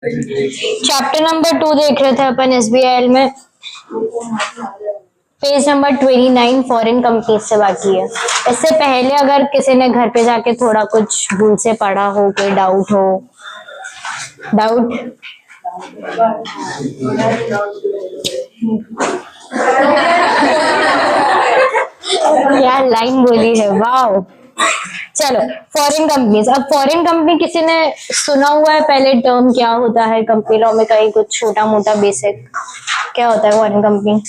Chapter number 2 देख रहे थे अपन एसबीआई में। पेज नंबर 29 फॉरेन कंपनीज से बाकी है। इससे पहले अगर किसी ने घर पे जाके थोड़ा कुछ भूल से पढ़ा हो, कोई डाउट हो, डाउट क्या लाइन बोली है, वाह। चलो, फॉरेन कंपनीज। अब फॉरेन कंपनी किसी ने सुना हुआ है पहले टर्म क्या होता है कंपनी लॉ में? कहीं कुछ छोटा मोटा बेसिक क्या होता है फॉरेन कंपनी?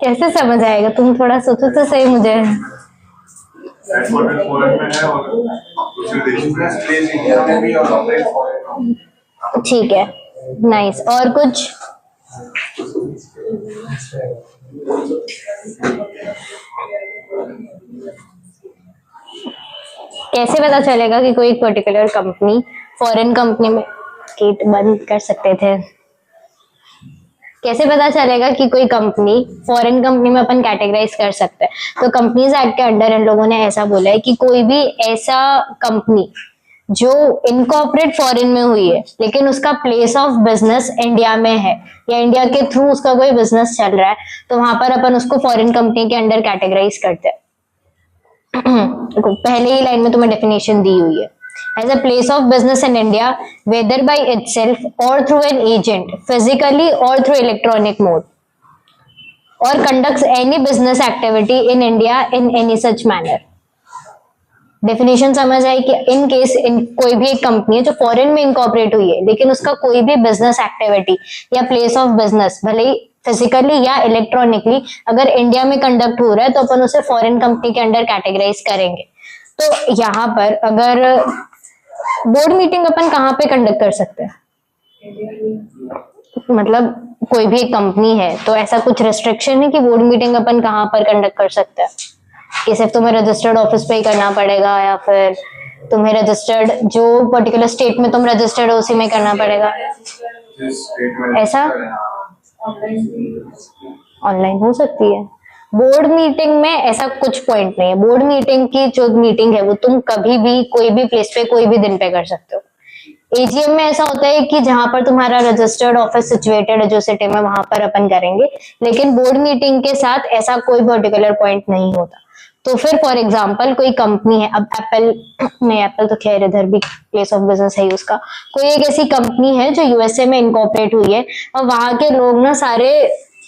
कैसे समझ आएगा? तुम थोड़ा सोचो तो सही। मुझे ठीक है, नाइस। और कुछ? कैसे पता चलेगा कि कोई पर्टिकुलर कंपनी फॉरेन कंपनी में गेट बंद कर सकते थे? कैसे पता चलेगा कि कोई कंपनी फॉरेन कंपनी में अपन कैटेगराइज कर सकते हैं? तो कंपनीज एक्ट के अंडर इन लोगों ने ऐसा बोला है कि कोई भी ऐसा कंपनी जो इनकॉर्पोरेट फॉरेन में हुई है लेकिन उसका प्लेस ऑफ बिजनेस इंडिया में है या इंडिया के थ्रू उसका कोई बिजनेस चल रहा है, तो वहां पर अपन उसको फॉरेन कंपनी के अंडर कैटेगराइज करते हैं। पहले ही लाइन में तुम्हें डेफिनेशन दी हुई है। As a place of business in India, whether by itself or through an agent, physically or through electronic mode, or conducts any business activity in India in any such manner. Definition समझ आई कि in case कोई भी एक company है जो foreign में incorporate हुई है लेकिन उसका कोई भी बिजनेस एक्टिविटी या प्लेस ऑफ बिजनेस भले ही फिजिकली या इलेक्ट्रॉनिकली अगर इंडिया में कंडक्ट हो रहा है तो अपन उसे फॉरेन कंपनी के अंडर कैटेगराइज करेंगे। तो यहाँ पर अगर बोर्ड मीटिंग अपन कहाँ पे कंडक्ट कर सकते हैं? मतलब कोई भी एक कंपनी है तो ऐसा कुछ रेस्ट्रिक्शन है कि बोर्ड मीटिंग अपन कहाँ पर कंडक्ट कर सकते हैं? कि सिर्फ तुम्हें रजिस्टर्ड ऑफिस पे ही करना पड़ेगा या फिर तुम्हें रजिस्टर्ड जो पर्टिकुलर स्टेट में तुम रजिस्टर्ड हो उसी में करना पड़ेगा? ऐसा ऑनलाइन हो सकती है। बोर्ड मीटिंग में ऐसा कुछ पॉइंट नहीं है। बोर्ड मीटिंग की जो मीटिंग है वो तुम कभी भी कोई भी प्लेस पे कोई भी दिन पे कर सकते हो। एजीएम में ऐसा होता है कि जहां पर तुम्हारा रजिस्टर्ड ऑफिस सिचुएटेड है जो सिटी में, वहां पर अपन करेंगे। लेकिन बोर्ड मीटिंग के साथ ऐसा कोई पर्टिकुलर पॉइंट नहीं होता। तो फिर फॉर एग्जांपल कोई कंपनी है, अब एप्पल नहीं, एप्पल तो खैर इधर भी प्लेस ऑफ बिजनेस है उसका। कोई एक ऐसी कंपनी है जो यूएसए में इनकॉर्पोरेट हुई है और वहां के लोग ना सारे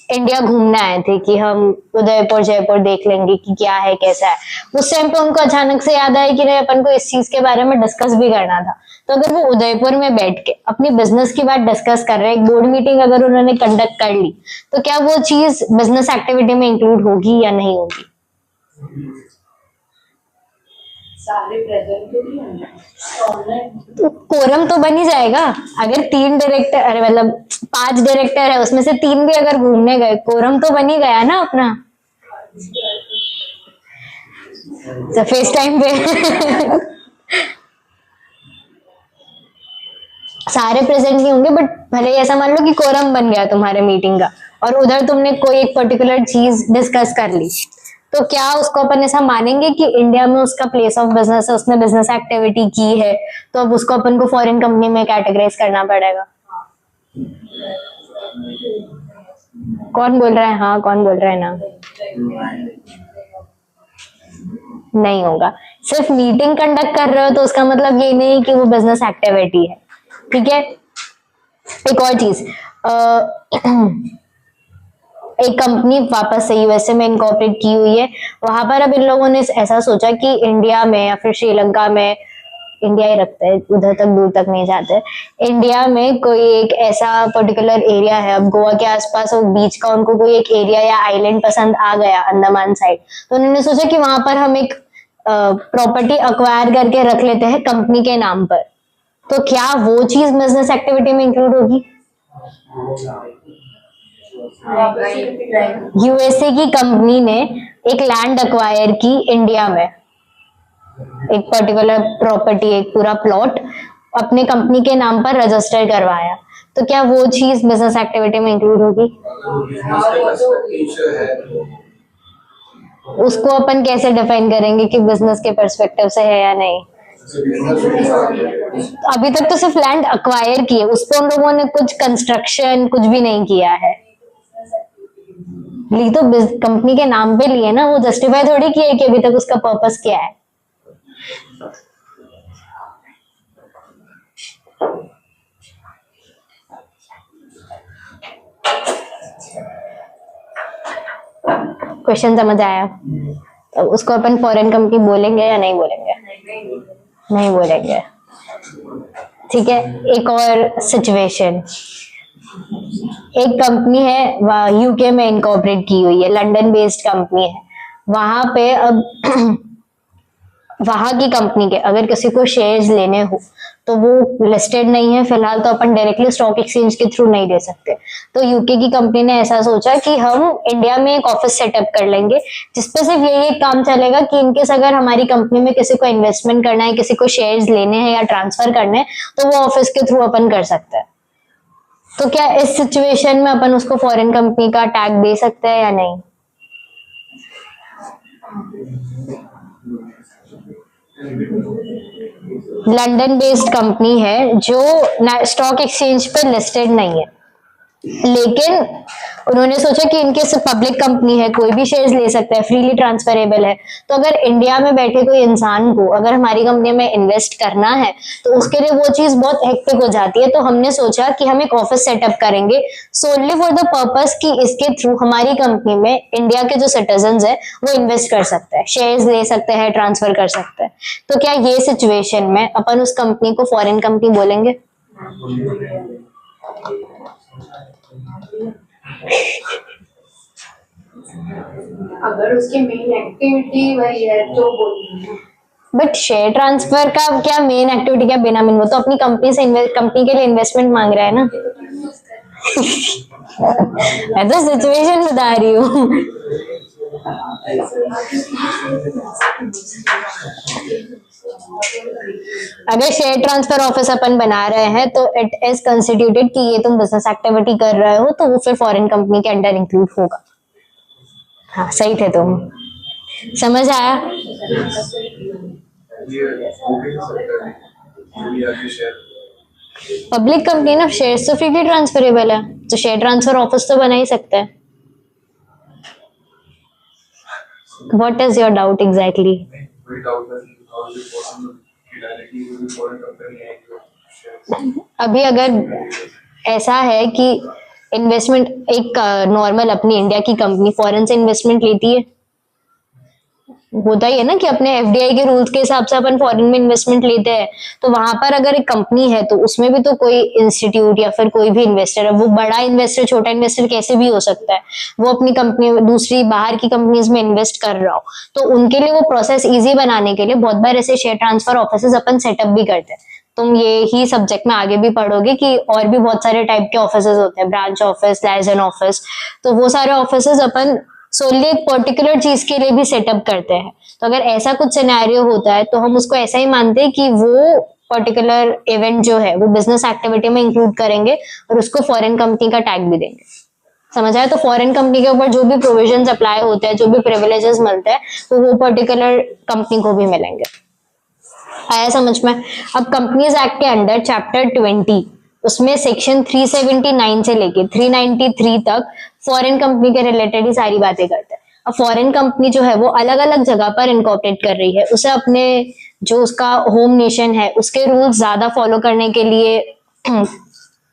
इंडिया घूमने आए थे कि हम उदयपुर जयपुर देख लेंगे कि क्या है कैसा है। उस टाइम पे उनको अचानक से याद आया कि नहीं, अपन को इस चीज के बारे में डिस्कस भी करना था। तो अगर वो उदयपुर में बैठ के अपनी बिजनेस की बात डिस्कस कर रहे हैं, एक बोर्ड मीटिंग अगर उन्होंने कंडक्ट कर ली, तो क्या वो चीज बिजनेस एक्टिविटी में इंक्लूड होगी या नहीं होगी? सारे प्रेजेंट तो कोरम तो बन ही जाएगा। अगर 3 डायरेक्टर, अरे मतलब 5 डायरेक्टर है उसमें से 3 भी अगर घूमने गए, कोरम तो बन ही गया ना अपना। तो फेस टाइम पे सारे प्रेजेंट नहीं होंगे बट भले ऐसा मान लो कि कोरम बन गया तुम्हारे मीटिंग का और उधर तुमने कोई एक पर्टिकुलर चीज डिस्कस कर ली, तो क्या उसको अपन ऐसा मानेंगे कि इंडिया में उसका प्लेस ऑफ बिजनेस है, उसने बिजनेस एक्टिविटी की है, तो अब उसको अपन को फॉरेन कंपनी में कैटेगराइज करना पड़ेगा? कौन बोल रहा है हाँ, कौन बोल रहा है ना? नहीं होगा। सिर्फ मीटिंग कंडक्ट कर रहे हो तो उसका मतलब ये नहीं कि वो बिजनेस एक्टिविटी है। ठीक है। एक और चीज, एक कंपनी वापस से यूएसए में इनकॉर्पोरेट की हुई है। वहां पर अब इन लोगों ने ऐसा सोचा कि इंडिया में या फिर श्रीलंका में, इंडिया ही रखते हैं, उधर तक दूर तक नहीं जाते, इंडिया में कोई एक ऐसा पर्टिकुलर एरिया है, अब गोवा के आसपास और बीच का उनको कोई एक एरिया या आइलैंड पसंद आ गया अंडमान साइड, तो उन्होंने सोचा कि वहां पर हम एक प्रॉपर्टी अक्वायर करके रख लेते हैं कंपनी के नाम पर। तो क्या वो चीज बिजनेस एक्टिविटी में इंक्लूड होगी? यूएसए की कंपनी ने एक लैंड अक्वायर की इंडिया में, एक पर्टिकुलर प्रॉपर्टी, एक पूरा प्लॉट अपने कंपनी के नाम पर रजिस्टर करवाया, तो क्या वो चीज बिजनेस एक्टिविटी में इंक्लूड होगी? उसको अपन कैसे डिफाइन करेंगे कि बिजनेस के पर्सपेक्टिव से है या नहीं? अभी तक तो सिर्फ लैंड अक्वायर की है, उस पर उन लोगों ने कुछ कंस्ट्रक्शन कुछ भी नहीं किया है। ली तो कंपनी के नाम पे लिए ना, वो जस्टिफाई थोड़ी किया है कि अभी तक उसका पर्पस क्या है। क्वेश्चन समझ आया? तो उसको अपन फॉरेन कंपनी बोलेंगे या नहीं बोलेंगे? नहीं बोलेंगे। ठीक है, एक और सिचुएशन। एक कंपनी है, यूके में इनकॉर्पोरेट की हुई है, लंदन बेस्ड कंपनी है। वहां पे अब वहां की कंपनी के अगर किसी को शेयर्स लेने हो तो वो लिस्टेड नहीं है फिलहाल, तो अपन डायरेक्टली स्टॉक एक्सचेंज के थ्रू नहीं ले सकते। तो यूके की कंपनी ने ऐसा सोचा कि हम इंडिया में एक ऑफिस सेटअप कर लेंगे जिसपे सिर्फ यही एक काम चलेगा कि इनकेस अगर हमारी कंपनी में किसी को इन्वेस्टमेंट करना है, किसी को शेयर्स लेने हैं या ट्रांसफर करने हैं, तो वो ऑफिस के थ्रू अपन कर सकते हैं। तो क्या इस सिचुएशन में अपन उसको फॉरेन कंपनी का टैग दे सकते हैं या नहीं? लंदन बेस्ड कंपनी है जो स्टॉक एक्सचेंज पे लिस्टेड नहीं है, लेकिन उन्होंने सोचा कि इनके पब्लिक कंपनी है, कोई भी शेयर्स ले सकता है, फ्रीली ट्रांसफरेबल है। तो अगर इंडिया में बैठे कोई इंसान को अगर हमारी कंपनी में इन्वेस्ट करना है तो उसके लिए वो चीज बहुत हेक्टिक हो जाती है। तो हमने सोचा कि हम एक ऑफिस सेटअप करेंगे सोनली फॉर द पर्पस कि इसके थ्रू हमारी कंपनी में इंडिया के जो सिटीजन है वो इन्वेस्ट कर सकते हैं, शेयर्स ले सकते हैं, ट्रांसफर कर सकते हैं। तो क्या ये सिचुएशन में अपन उस कंपनी को फॉरेन कंपनी बोलेंगे? अगर उसकी मेन एक्टिविटी वही है तो बोलिए। बट शेयर ट्रांसफर का क्या मेन एक्टिविटी, क्या बिना मेन, वो तो अपनी कंपनी से कंपनी के लिए इन्वेस्टमेंट मांग रहा है ना। मैं तो सिचुएशन बता रही हूँ। अगर शेयर ट्रांसफर ऑफिस अपन बना रहे हैं तो इट इज कंस्टिट्यूटेड कि ये तुम बिजनेस एक्टिविटी कर रहे हो, तो वो फिर फॉरेन कंपनी के अंडर इंक्लूड होगा। हाँ सही थे तुम, समझ आया? पब्लिक कंपनी ना, शेयर तो फ्रीली ट्रांसफरेबल है, तो शेयर ट्रांसफर ऑफिस तो बना ही सकता है। What is your doubt exactly? अभी अगर ऐसा है कि इन्वेस्टमेंट एक नॉर्मल अपनी इंडिया की कंपनी फॉरेन से इन्वेस्टमेंट लेती है, होता ही है ना कि अपने एफडीआई के रूल्स के हिसाब से अपन फॉरेन में इन्वेस्टमेंट लेते हैं। तो वहां पर अगर एक कंपनी है तो उसमें भी तो कोई इंस्टीट्यूट या फिर कोई भी इन्वेस्टर है, वो बड़ा इन्वेस्टर छोटा इन्वेस्टर कैसे भी हो सकता है, वो अपनी कंपनी दूसरी बाहर की कंपनीज में इन्वेस्ट कर रहा हो, तो उनके लिए वो प्रोसेस इजी बनाने के लिए बहुत बार ऐसे शेयर ट्रांसफर ऑफिस अपन सेटअप भी करते हैं। तुम ये ही सब्जेक्ट में आगे भी पढ़ोगे कि और भी बहुत सारे टाइप के ऑफिसेज होते हैं, ब्रांच ऑफिस, लाइजन ऑफिस, तो वो सारे ऑफिसेज अपन सोनली एक पर्टिकुलर चीज के लिए भी सेटअप करते हैं। तो अगर ऐसा कुछ सिनेरियो होता है तो हम उसको ऐसा ही मानते हैं कि वो पर्टिकुलर इवेंट जो है वो बिजनेस एक्टिविटी में इंक्लूड करेंगे और उसको फॉरेन कंपनी का टैग भी देंगे। समझ आया? तो फॉरेन कंपनी के ऊपर जो भी प्रोविजंस अप्लाई होते हैं, जो भी प्रिविलेजेस मिलते हैं, तो वो पर्टिकुलर कंपनी को भी मिलेंगे। आया समझ में? अब कंपनीज एक्ट के अंडर चैप्टर 20 उसमें सेक्शन 379 से लेके 393 तक फॉरेन कंपनी के रिलेटेड ही सारी बातें करते हैं। अब फॉरेन कंपनी जो है वो अलग अलग जगह पर इनकॉर्पोरेट कर रही है, उसे अपने जो उसका होम नेशन है उसके रूल्स ज्यादा फॉलो करने के लिए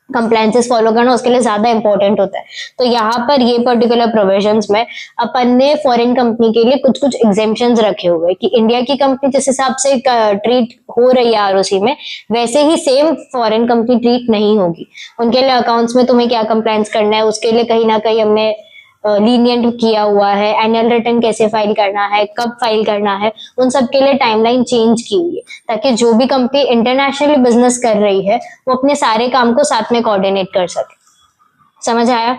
कंप्लायंसेस फॉलो करना उसके लिए ज्यादा इंपॉर्टेंट होता है। तो यहाँ पर ये पर्टिकुलर प्रोविजंस में अपन ने फॉरेन कंपनी के लिए कुछ कुछ एग्जेम्पशंस रखे हुए कि इंडिया की कंपनी जिस हिसाब से ट्रीट हो रही है आरओसी में, वैसे ही सेम फॉरेन कंपनी ट्रीट नहीं होगी। उनके लिए अकाउंट्स में तुम्हें क्या कंप्लायंस करना है उसके लिए कहीं ना कहीं हमने लीनियंट किया हुआ है, एनुअल रिटर्न कैसे फाइल करना है, कब फाइल करना है, उन सब के लिए टाइमलाइन चेंज की हुई है ताकि जो भी कंपनी इंटरनेशनली बिजनेस कर रही है वो अपने सारे काम को साथ में कोऑर्डिनेट कर सके। समझ आया?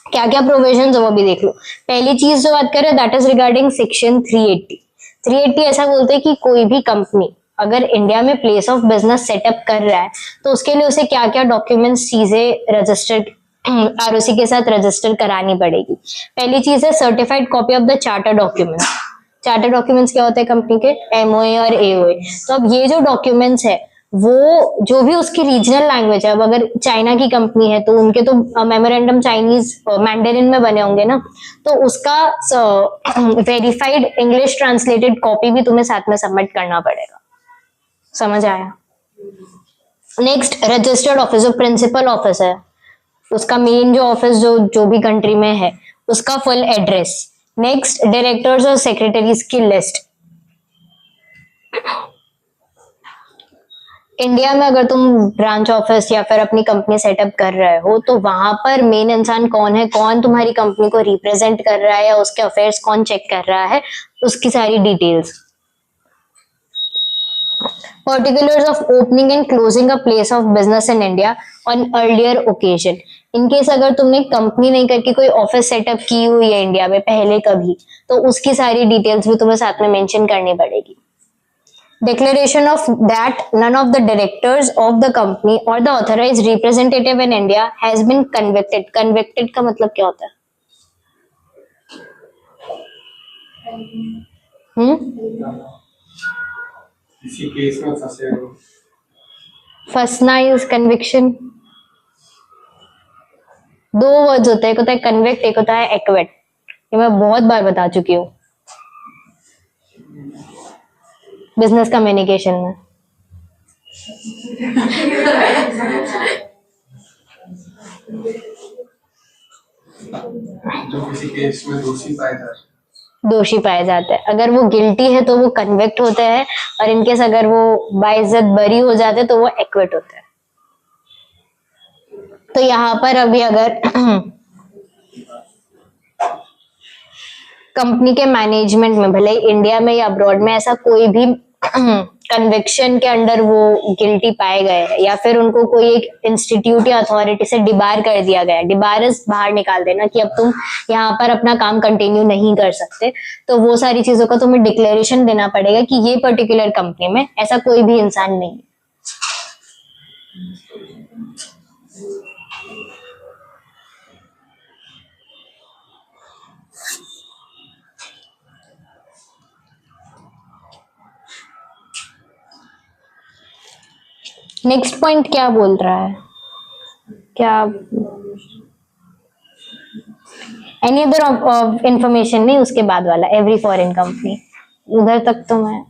क्या क्या प्रोविजन है वो भी देख लो। पहली चीज जो बात करें दैट इज रिगार्डिंग सेक्शन 380 ऐसा बोलते हैं कि कोई भी कंपनी अगर इंडिया में प्लेस ऑफ बिजनेस सेटअप कर रहा है तो उसके लिए उसे क्या क्या डॉक्यूमेंट्स चीजें रजिस्टर आरओसी के साथ रजिस्टर करानी पड़ेगी। पहली चीज है certified copy of the charter documents. Charter documents क्या होते हैं कंपनी के? एमओए और एओए। तो अब ये जो डॉक्यूमेंट्स है वो जो भी उसकी रीजनल लैंग्वेज है, अब अगर चाइना की कंपनी है तो उनके तो मेमोरेंडम चाइनीज मैंडेरिन में बने होंगे ना, तो उसका वेरीफाइड इंग्लिश ट्रांसलेटेड कॉपी भी तुम्हें साथ में सबमिट करना पड़ेगा। समझ आया? नेक्स्ट, रजिस्टर्ड ऑफिस, जो प्रिंसिपल ऑफिस है उसका मेन जो ऑफिस जो भी कंट्री में है उसका फुल एड्रेस। नेक्स्ट, डायरेक्टर्स और सेक्रेटरीज की लिस्ट। इंडिया में अगर तुम ब्रांच ऑफिस या फिर अपनी कंपनी सेटअप कर रहे हो तो वहां पर मेन इंसान कौन है, कौन तुम्हारी कंपनी को रिप्रेजेंट कर रहा है या उसके अफेयर्स कौन चेक कर रहा है, उसकी सारी details. Particulars of opening and closing a place of business in India on earlier occasion. In case अगर तुमने कंपनी नहीं करके कोई ऑफिस सेटअप की हुई है इंडिया में पहले कभी, तो उसकी सारी डिटेल्स भी तुम्हें साथ में मेंशन करनी पड़ेगी। Declaration of that none of the directors of the company or the authorized representative in India has been convicted. Convicted का मतलब क्या होता है? किसी केस में फंसे हो। फंसना इज कन्विक्शन। दो वर्ड्स होते हैं, एक होता है कन्विक्ट, एक होता है एक्विट। ये मैं बहुत बार बता चुकी हूँ बिजनेस कम्युनिकेशन में। जो किसी केस में दोषी पाए जाते हैं, अगर वो गिल्टी है तो वो कन्विक्ट होते हैं, और इनकेस अगर वो बाइज्जत बरी हो जाते हैं तो वो एक्विट होते हैं। तो यहाँ पर अभी अगर कंपनी के मैनेजमेंट में, भले ही इंडिया में या अब्रॉड में, ऐसा कोई भी कन्विक्शन के अंडर वो गिल्टी पाए गए हैं या फिर उनको कोई एक इंस्टीट्यूट या अथॉरिटी से डिबार कर दिया गया, डिबारस बाहर निकाल देना कि अब तुम यहाँ पर अपना काम कंटिन्यू नहीं कर सकते, तो वो सारी चीजों का तुम्हें डिक्लेरेशन देना पड़ेगा कि ये पर्टिकुलर कंपनी में ऐसा कोई भी इंसान नहीं है। नेक्स्ट पॉइंट क्या बोल रहा है? क्या एनी अदर इंफॉर्मेशन नहीं, उसके बाद वाला एवरी फॉरेन कंपनी, उधर तक तो मैं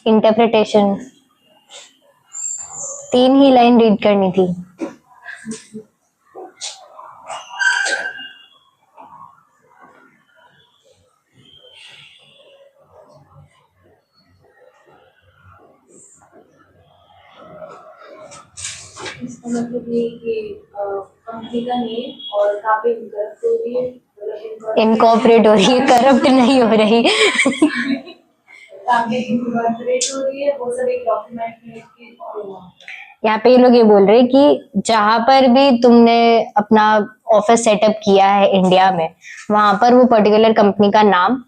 इंटरप्रिटेशन 3 ही लाइन रीड करनी थी। इसका मतलब ये कि कंपनी का नेम और कहाँ पे इनकरेक्ट हो रही है, इनकॉर्पोरेट हो रही है, करप्ट नहीं हो रही। कहाँ पे इनकरेक्ट हो रही है, वो सब एक डॉक्यूमेंट में यहाँ पे ये लोग ये बोल रहे हैं कि जहां पर भी तुमने अपना ऑफिस सेटअप किया है इंडिया में, वहां पर वो पर्टिकुलर कंपनी का नाम,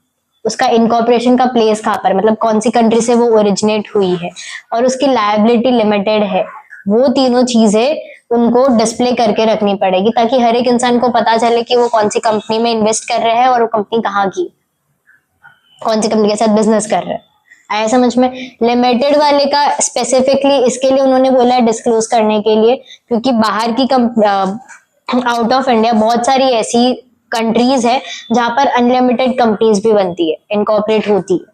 उसका इनकॉर्पोरेशन का प्लेस कहाँ पर, मतलब कौन सी कंट्री से वो ओरिजिनेट हुई है, और उसकी लायबिलिटी लिमिटेड है, वो तीनों चीजें उनको डिस्प्ले करके रखनी पड़ेगी ताकि हर एक इंसान को पता चले कि वो कौन सी कंपनी में इन्वेस्ट कर रहे हैं और वो कंपनी कहाँ की, कौन सी कंपनी के साथ बिजनेस कर रहे हैं। आया समझ में? लिमिटेड वाले का स्पेसिफिकली इसके लिए उन्होंने बोला है डिस्क्लोज करने के लिए, क्योंकि बाहर की आउट ऑफ इंडिया बहुत सारी ऐसी कंट्रीज है जहां पर अनलिमिटेड कंपनीज भी बनती है, इनकॉर्पोरेट होती है।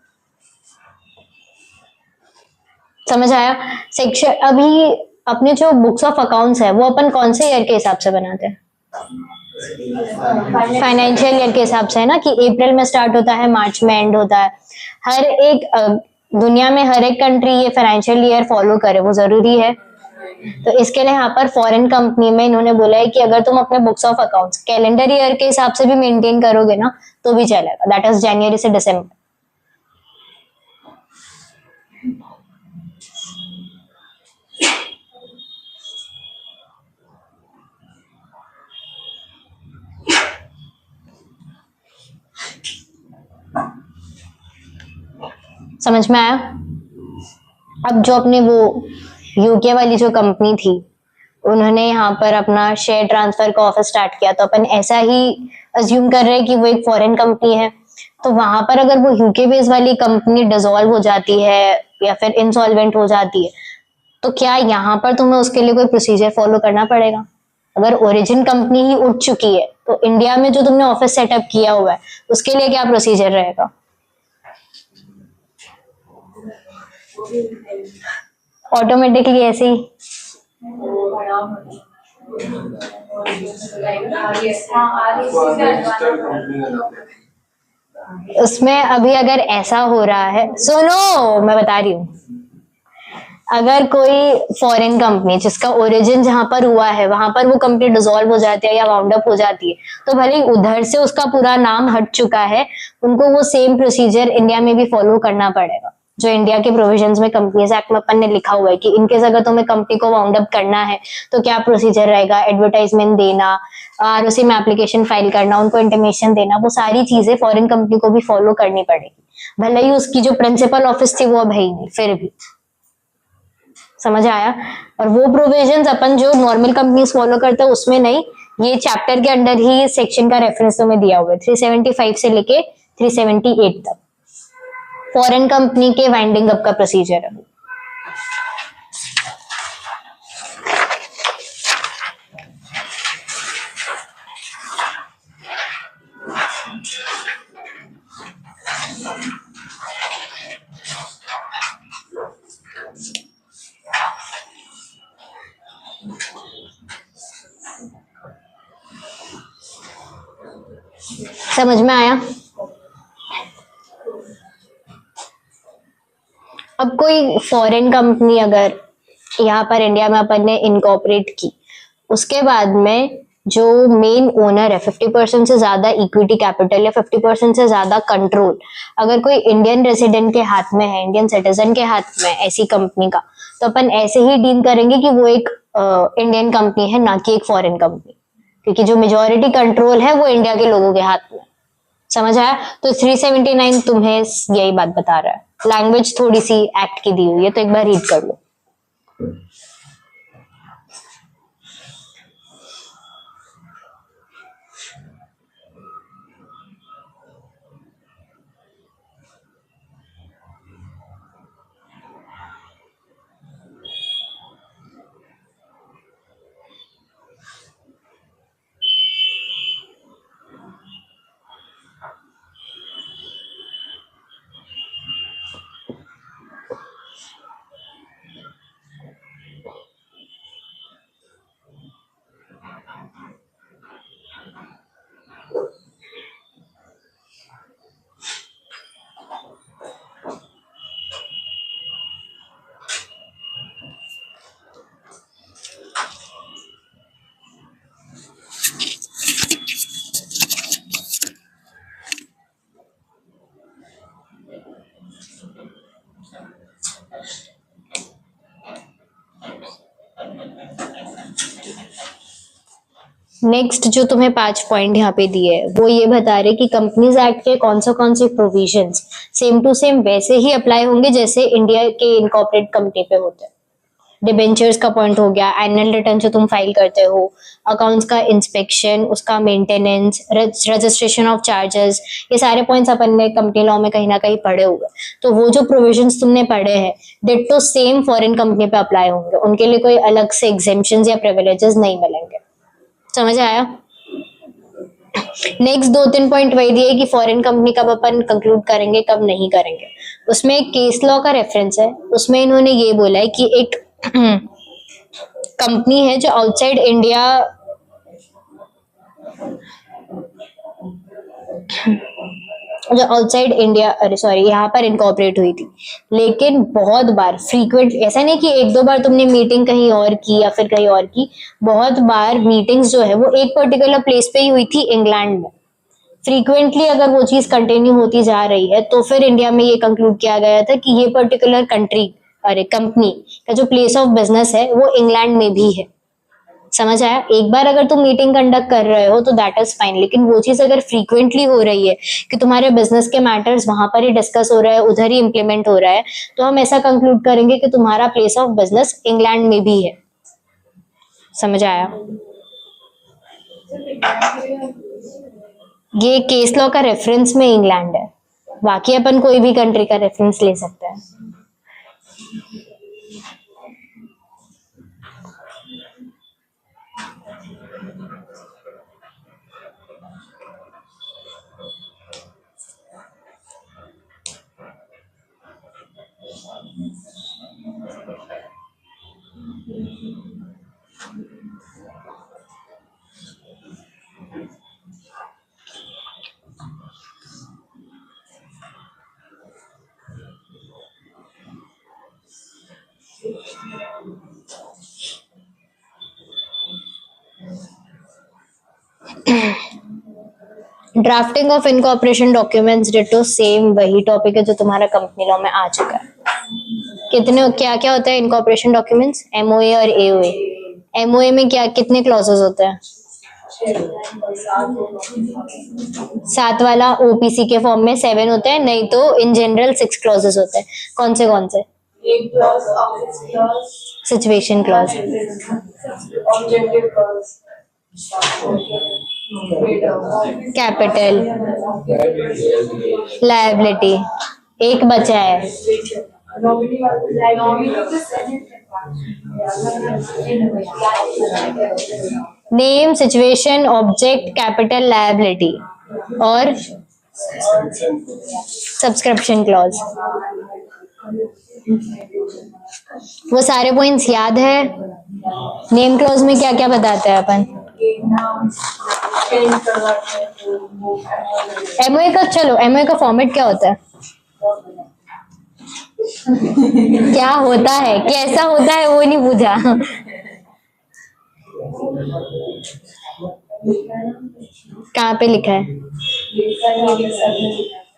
समझ आया? सेक्शन अभी अपने जो बुक्स ऑफ अकाउंट्स है वो अपन कौन से ईयर के हिसाब से बनाते हैं? फाइनेंशियल ईयर के हिसाब से है ना, कि अप्रैल में स्टार्ट होता है, मार्च में एंड होता है। हर एक दुनिया में हर एक कंट्री ये फाइनेंशियल ईयर फॉलो करे, वो जरूरी है। तो इसके लिए यहाँ पर फॉरेन कंपनी में इन्होंने बोला है कि अगर तुम अपने books of accounts calendar year के हिसाब से भी मेंटेन करोगे ना तो भी चलेगा, दैट इज जनवरी से दिसंबर। समझ में आया? अब जो अपने वो यूके वाली जो कंपनी थी, उन्होंने यहाँ पर अपना शेयर ट्रांसफर का ऑफिस स्टार्ट किया, तो अपन ऐसा ही अज्यूम कर रहे हैं कि वो एक फॉरेन कंपनी है। तो वहां पर अगर वो यूके बेस वाली कंपनी डिसॉल्व हो जाती है या फिर इंसॉल्वेंट हो जाती है, तो क्या यहाँ पर तुम्हें उसके लिए कोई प्रोसीजर फॉलो करना पड़ेगा? अगर ओरिजिन कंपनी ही उठ चुकी है तो इंडिया में जो तुमने ऑफिस सेटअप किया हुआ है उसके लिए क्या प्रोसीजर रहेगा? ऑटोमेटिकली ऐसे ही तो अनरजिस्टर्ड कंपनी का नाम है। उसमें अभी अगर ऐसा हो रहा है, सुनो मैं बता रही हूँ, अगर कोई फॉरेन कंपनी जिसका ओरिजिन जहां पर हुआ है वहां पर वो कंपनी डिसॉल्व हो जाती है या वाउंड अप हो जाती है, तो भले ही उधर से उसका पूरा नाम हट चुका है, उनको वो सेम प्रोसीजर इंडिया में भी फॉलो करना पड़ेगा। जो इंडिया के प्रोविजंस में कंपनीज एक्ट में अपन ने लिखा हुआ है कि इनकेस अगर तुम्हें कंपनी को वाउंड अप करना है तो क्या प्रोसीजर रहेगा, एडवर्टाइजमेंट देना, आरओसी में एप्लीकेशन फाइल करना, उनको इंटीमेशन देना, वो सारी चीजें फॉरेन कंपनी को भी फॉलो करनी पड़ेगी। भले ही उसकी जो प्रिंसिपल ऑफिस थी वो अब है ही नहीं, फिर भी। समझ आया? और वो प्रोविजंस अपन जो नॉर्मल कंपनीज फॉलो करते हैं उसमें नहीं, ये चैप्टर के अंडर ही सेक्शन का रेफरेंस तुम्हें दिया हुआ है, 375 से लेके 378 तक फॉरेन कंपनी के वाइंडिंग अप का प्रोसीजर है। समझ में आया? अब कोई फॉरेन कंपनी अगर यहाँ पर इंडिया में अपन ने इनकॉर्पोरेट की, उसके बाद में जो मेन ओनर है, 50% से ज्यादा इक्विटी कैपिटल या 50% से ज्यादा कंट्रोल अगर कोई इंडियन रेसिडेंट के हाथ में है, इंडियन सिटीजन के हाथ में ऐसी कंपनी का, तो अपन ऐसे ही डील करेंगे कि वो एक इंडियन कंपनी है, ना कि एक फॉरेन कंपनी, क्योंकि जो मेजोरिटी कंट्रोल है वो इंडिया के लोगों के हाथ में। समझ आया? तो 379 तुम्हें यही बात बता रहा है। लैंग्वेज थोड़ी सी एक्ट की दी हुई है, तो एक बार रीड कर लो। नेक्स्ट जो तुम्हें 5 पॉइंट यहाँ पे दिए है वो ये बता रहे कि कंपनीज एक्ट के कौन से प्रोविजंस सेम टू सेम वैसे ही अप्लाई होंगे जैसे इंडिया के इनकॉर्पोरेट कंपनी पे होते हैं। डिबेंचर्स का पॉइंट हो गया, एनुअल रिटर्न जो तुम फाइल करते हो, अकाउंट्स का इंस्पेक्शन, उसका मेंटेनेंस, रजिस्ट्रेशन ऑफ चार्जेस, ये सारे पॉइंट्स अपन ने कंपनी लॉ में कहीं ना कहीं पढ़े हुए। तो वो जो प्रोविजंस तुमने पढ़े हैं डिट्टो सेम फॉरेन कंपनी पे अप्लाई होंगे, उनके लिए कोई अलग से एग्जेम्पशंस या प्रिविलेजेस नहीं मिलेंगे। समझ आया? नेक्स्ट 2-3 पॉइंट वही दिए कि फॉरेन कंपनी कब अपन कंक्लूड करेंगे कब नहीं करेंगे। उसमें एक केस लॉ का रेफरेंस है, उसमें इन्होंने ये बोला है कि एक कंपनी है जो आउटसाइड इंडिया जो आउटसाइड इंडिया, अरे सॉरी, यहाँ पर इनकॉर्पोरेट हुई थी। लेकिन बहुत बार फ्रीक्वेंट, ऐसा नहीं कि एक दो बार तुमने मीटिंग कहीं और की या फिर कहीं और की, बहुत बार मीटिंग्स जो है वो एक पर्टिकुलर प्लेस पे ही हुई थी, इंग्लैंड में। फ्रीक्वेंटली अगर वो चीज कंटिन्यू होती जा रही है तो फिर इंडिया में ये कंक्लूड किया गया था कि ये पर्टिकुलर कंट्री, अरे कंपनी का जो प्लेस ऑफ बिजनेस है वो इंग्लैंड में भी है। समझ आया? एक बार अगर तुम मीटिंग कंडक्ट कर रहे हो तो दैट इज फाइन, लेकिन वो चीज अगर फ्रीक्वेंटली हो रही है कि तुम्हारे बिजनेस के मैटर्स वहां पर ही डिस्कस हो रहा है, उधर ही इम्प्लीमेंट हो रहा है, तो हम ऐसा कंक्लूड करेंगे कि तुम्हारा प्लेस ऑफ बिजनेस इंग्लैंड में भी है। समझ आया? ये केस लॉ का रेफरेंस में इंग्लैंड है, बाकी अपन कोई भी कंट्री का रेफरेंस ले सकते हैं। Drafting of incorporation documents ditto same वही टॉपिक है जो तुम्हारा कंपनी लॉ में आ चुका है। कितने, क्या क्या होता है इनकॉर्पोरेशन डॉक्यूमेंट्स? एमओए और एओए। एमओए में क्या कितने क्लॉजेस होते हैं? 7 वाला ओपीसी के फॉर्म में 7 होते हैं, नहीं तो इन जनरल 6 क्लॉजेस होते हैं। कौन से कौन से? एक clause, office clause, situation clause, objective clause, capital, liability. एक बचा है, name, situation, object, capital, liability और सब्सक्रिप्शन क्लॉज। वो सारे पॉइंट्स याद है? नेम क्लॉज में क्या क्या बताते हैं अपन? एमओए का, चलो एमओए का फॉर्मेट क्या होता है? क्या होता है, कैसा होता है, वो नहीं पूछा। कहाँ पे लिखा है?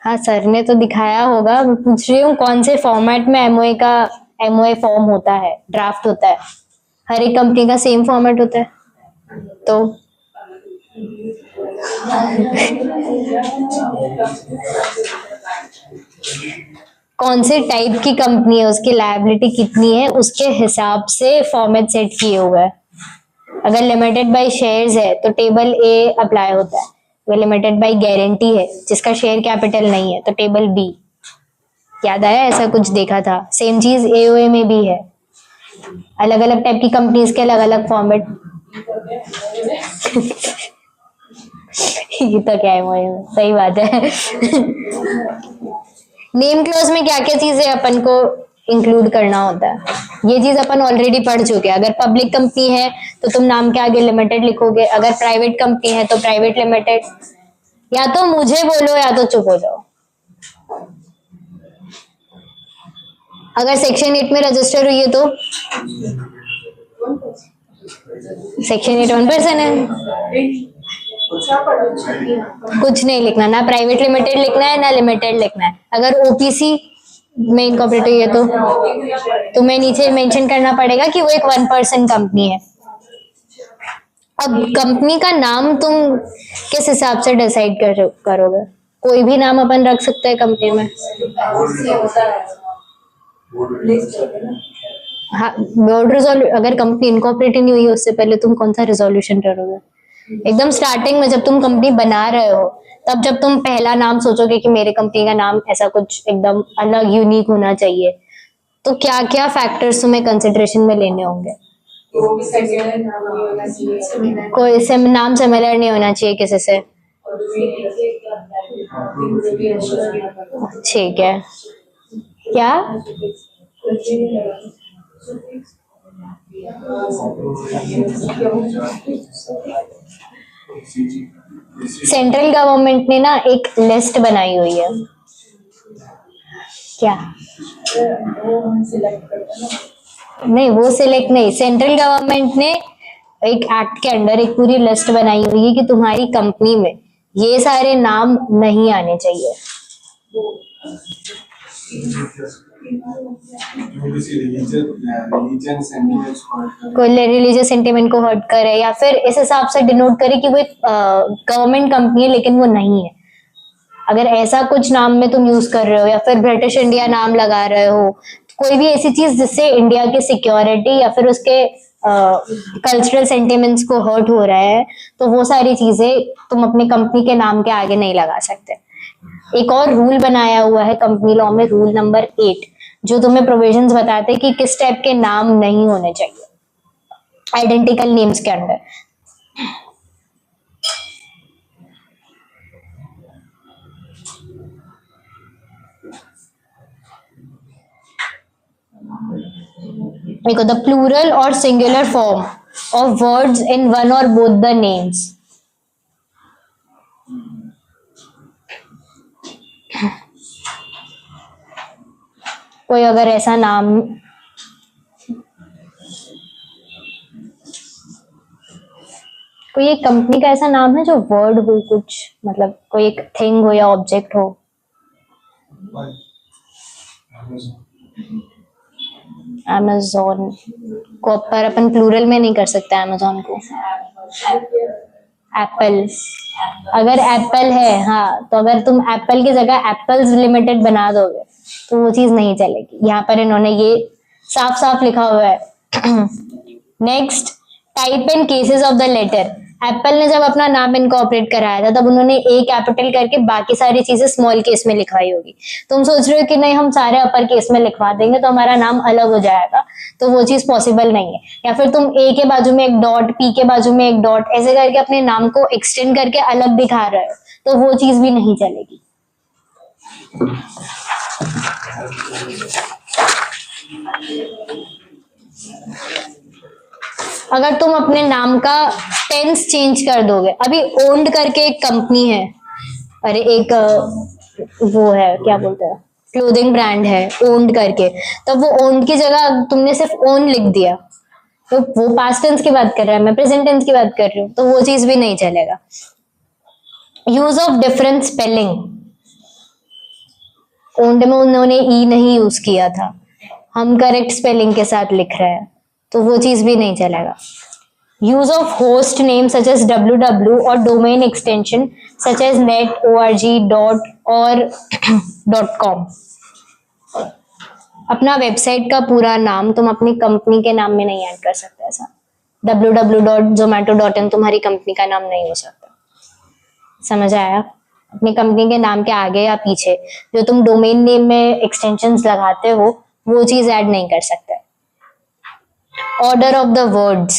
हाँ सर ने तो दिखाया होगा, मैं पूछ रही हूँ कौन से फॉर्मेट में एमओए का, एमओए फॉर्म होता है, ड्राफ्ट होता है। हर एक कंपनी का सेम फॉर्मेट होता है, तो कौन से टाइप की कंपनी है, उसकी लायबिलिटी कितनी है, उसके हिसाब से फॉर्मेट सेट किए हुए हैं। अगर लिमिटेड बाय शेयर्स है तो टेबल ए अप्लाई होता है। अगर लिमिटेड बाय गारंटी है जिसका शेयर कैपिटल नहीं है तो टेबल बी। याद आया? ऐसा कुछ देखा था। सेम चीज एओए में भी है। अलग अलग टाइप की कंपनीज के अलग अलग फॉर्मेट। ये तो क्या है मोए में, सही बात है। नेम क्लॉज में क्या क्या चीजें अपन को इंक्लूड करना होता है, ये चीज अपन ऑलरेडी पढ़ चुके हैं। अगर पब्लिक कंपनी है तो तुम नाम के आगे लिमिटेड लिखोगे, अगर प्राइवेट कंपनी है तो प्राइवेट लिमिटेड। या तो मुझे बोलो या तो चुप हो जाओ। अगर सेक्शन 8 में रजिस्टर हुई है तो सेक्शन 8 1% है। कुछ नहीं लिखना, ना प्राइवेट लिमिटेड लिखना है ना लिमिटेड लिखना है। अगर ओपीसी में इनकॉर्पोरेट हुई है तो तुम्हें नीचे मेंशन करना पड़ेगा कि वो एक 1% कंपनी है। अब कंपनी का नाम तुम किस हिसाब से डिसाइड करोगे? कोई भी नाम अपन रख सकते हैं कंपनी में। हाँ, बोर्ड रिजोल्यूशन। अगर कंपनी इनकॉर्पोरेट नहीं हुई उससे पहले तुम कौन सा रिजोल्यूशन करोगे? एकदम स्टार्टिंग में जब तुम कंपनी बना रहे हो, तब जब तुम पहला नाम सोचोगे कि मेरे कंपनी का नाम ऐसा कुछ एकदम अलग यूनिक होना चाहिए, तो क्या क्या फैक्टर्स तुम्हें कंसिडरेशन में लेने होंगे? कोई से नाम सिमिलर नहीं होना चाहिए किसी से। ठीक है। क्या? सेंट्रल गवर्नमेंट ने ना एक लिस्ट बनाई हुई है। क्या? वो हम सिलेक्ट करते हैं ना। नहीं, वो सिलेक्ट नहीं, सेंट्रल गवर्नमेंट ने एक एक्ट के अंडर एक पूरी लिस्ट बनाई हुई है कि तुम्हारी कंपनी में ये सारे नाम नहीं आने चाहिए। कोई रिलीजियस सेंटिमेंट को हर्ट करे या फिर इस हिसाब से डिनोट करे कि वो एक गवर्नमेंट कंपनी है लेकिन वो नहीं है। अगर ऐसा कुछ नाम में तुम यूज कर रहे हो या फिर ब्रिटिश इंडिया नाम लगा रहे हो, कोई भी ऐसी चीज जिससे इंडिया की सिक्योरिटी या फिर उसके कल्चरल सेंटिमेंट्स को हर्ट हो रहा है, तो वो सारी चीजें तुम अपनी कंपनी के नाम के आगे नहीं लगा सकते। एक और रूल बनाया हुआ है कंपनी लॉ में, रूल नंबर 8, जो तुम्हें प्रोविजंस बताते हैं कि किस टाइप के नाम नहीं होने चाहिए आइडेंटिकल नेम्स के अंदर। देखो, द प्लूरल और singular form of words in one और बोथ द नेम्स। कोई अगर ऐसा नाम कोई एक कंपनी का ऐसा नाम है जो वर्ड हो, कुछ मतलब कोई एक थिंग हो या ऑब्जेक्ट हो। अमेज़न को पर अपन प्लूरल में नहीं कर सकते अमेज़न को। एप्पल, अगर एप्पल है, हाँ, तो अगर तुम एप्पल की जगह एप्पल्स लिमिटेड बना दोगे तो वो चीज नहीं चलेगी। यहाँ पर इन्होंने ये साफ साफ लिखा हुआ है। Next, type and cases of the letter. Apple ने जब अपना नाम इनकॉर्पोरेट कराया था तब उन्होंने ए कैपिटल करके बाकी सारी चीजें स्मॉल केस में लिखवाई होगी। तुम सोच रहे हो कि नहीं हम सारे अपर केस में लिखवा देंगे तो हमारा नाम अलग हो जाएगा, तो वो चीज पॉसिबल नहीं है। या फिर तुम ए के बाजू में एक डॉट, पी के बाजू में एक डॉट, ऐसे करके अपने नाम को एक्सटेंड करके अलग दिखा रहे हो, तो वो चीज भी नहीं चलेगी। अगर तुम अपने नाम का टेंस चेंज कर दोगे, अभी ओन्ड करके एक कंपनी है, अरे एक वो है, क्या बोलते हैं, क्लोथिंग ब्रांड है ओन्ड करके, तब वो ओन्ड की जगह तुमने सिर्फ ओन लिख दिया, तो वो पास्ट टेंस की बात कर रहा है, मैं प्रेजेंट टेंस की बात कर रही हूँ, तो वो चीज भी नहीं चलेगा। Use of different spelling, owned में उन्होंने ई नहीं यूज किया था, हम करेक्ट स्पेलिंग के साथ लिख रहे हैं, तो वो चीज भी नहीं चलेगा। Use of host name such as www और domain extension such as net, org, dot और .com। अपना वेबसाइट का पूरा नाम तुम अपनी कंपनी के नाम में नहीं ऐड कर सकते। ऐसा www.zomato.in तुम्हारी कंपनी का नाम नहीं हो सकता। समझ आया? अपनी कंपनी के नाम के आगे या पीछे जो तुम डोमेन नेम में एक्सटेंशंस लगाते हो वो चीज ऐड नहीं कर सकते। Order of the words,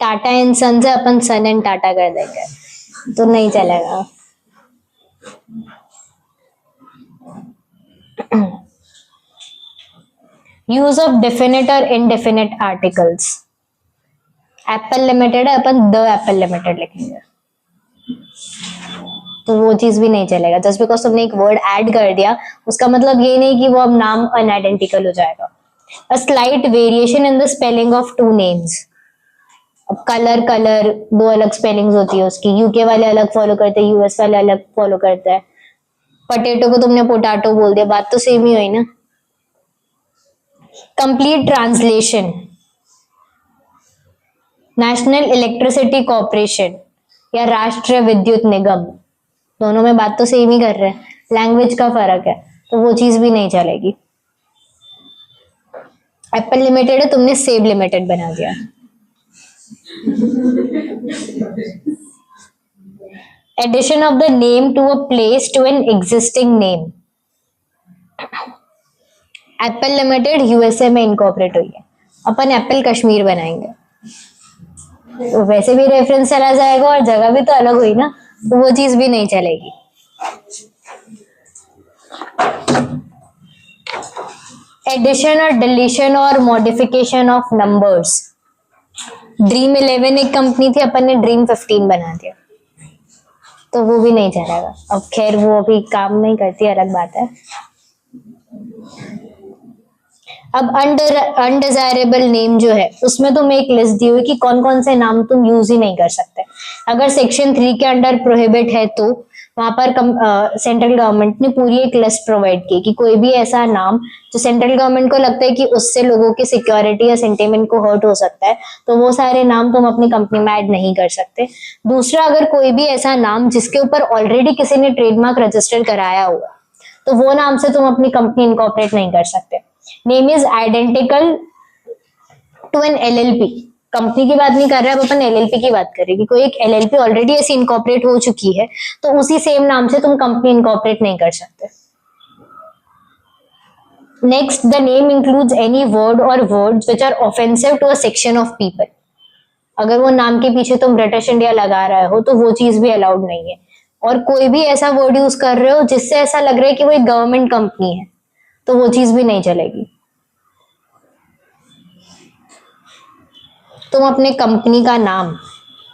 Tata and son से अपन सन एंड टाटा कर देंगे तो नहीं चलेगा। यूज ऑफ डेफिनेट और इनडेफिनेट आर्टिकल्स, एप्पल लिमिटेड है, अपन द एप्पल लिमिटेड लिखेंगे तो वो चीज भी नहीं चलेगा। जस्ट बिकॉज तुमने एक वर्ड ऐड कर दिया उसका मतलब ये नहीं कि वो अब नाम अनआइडेंटिकल हो जाएगा। A slight variation in the spelling of two names, अब कलर दो अलग स्पेलिंग्स होती है उसकी, यूके वाले अलग फॉलो करते हैं, यूएस वाले अलग फॉलो करते हैं। पोटैटो को तुमने पोटैटो बोल दिया, बात तो सेम ही हुई ना। Complete translation, national electricity corporation या राष्ट्रीय विद्युत निगम, दोनों में बात तो सेम ही कर रहे हैं, लैंग्वेज का फर्क है, तो वो चीज भी नहीं चलेगी। एप्पल लिमिटेड है, तुमने सेब लिमिटेड बना दिया। Addition of the name to a place to an existing name, Apple Limited USA में इनकॉर्पोरेट हुई है, अपन एप्पल कश्मीर बनाएंगे, तो वैसे भी रेफरेंस चला जाएगा और जगह भी तो अलग हुई ना, तो वो चीज भी नहीं चलेगी। एडिशन और डिलीशन और मॉडिफिकेशन ऑफ नंबर्स, ड्रीम 11 एक कंपनी थी, अपन ने ड्रीम 15 बना दिया, तो वो भी नहीं चलेगा। अब खैर वो अभी काम नहीं करती, अलग बात है। अब अनडिजायरेबल नेम जो है उसमें तुम्हें एक लिस्ट दी हुई कि कौन कौन से नाम तुम यूज ही नहीं कर सकते। अगर सेक्शन 3 के अंडर प्रोहिबिट है तो वहां पर सेंट्रल गवर्नमेंट ने पूरी एक लिस्ट प्रोवाइड की कि कोई भी ऐसा नाम जो सेंट्रल गवर्नमेंट को लगता है कि उससे लोगों की सिक्योरिटी या सेंटिमेंट को हर्ट हो सकता है, तो वो सारे नाम तुम अपनी कंपनी में ऐड नहीं कर सकते। दूसरा, अगर कोई भी ऐसा नाम जिसके ऊपर ऑलरेडी किसी ने ट्रेडमार्क रजिस्टर कराया होगा, तो वो नाम से तुम अपनी कंपनी इनकॉर्पोरेट नहीं कर सकते। Name is identical to an LLP. Company की बात नहीं कर रहे, अब अपन एलएलपी की बात करें कि कोई एक एलएलपी ऑलरेडी ऐसी इनकॉर्पोरेट हो चुकी है, तो उसी सेम नाम से तुम कंपनी इनकॉर्पोरेट नहीं कर सकते। Next, the name includes any word और words which are offensive to a section of people. अगर वो नाम के पीछे तुम ब्रिटिश इंडिया लगा रहे हो तो वो चीज भी अलाउड नहीं है। और कोई भी ऐसा वर्ड यूज कर रहे हो जिससे ऐसा लग रहा है कि वो एक गवर्नमेंट कंपनी है, तो वो चीज भी नहीं चलेगी। तुम अपने कंपनी का नाम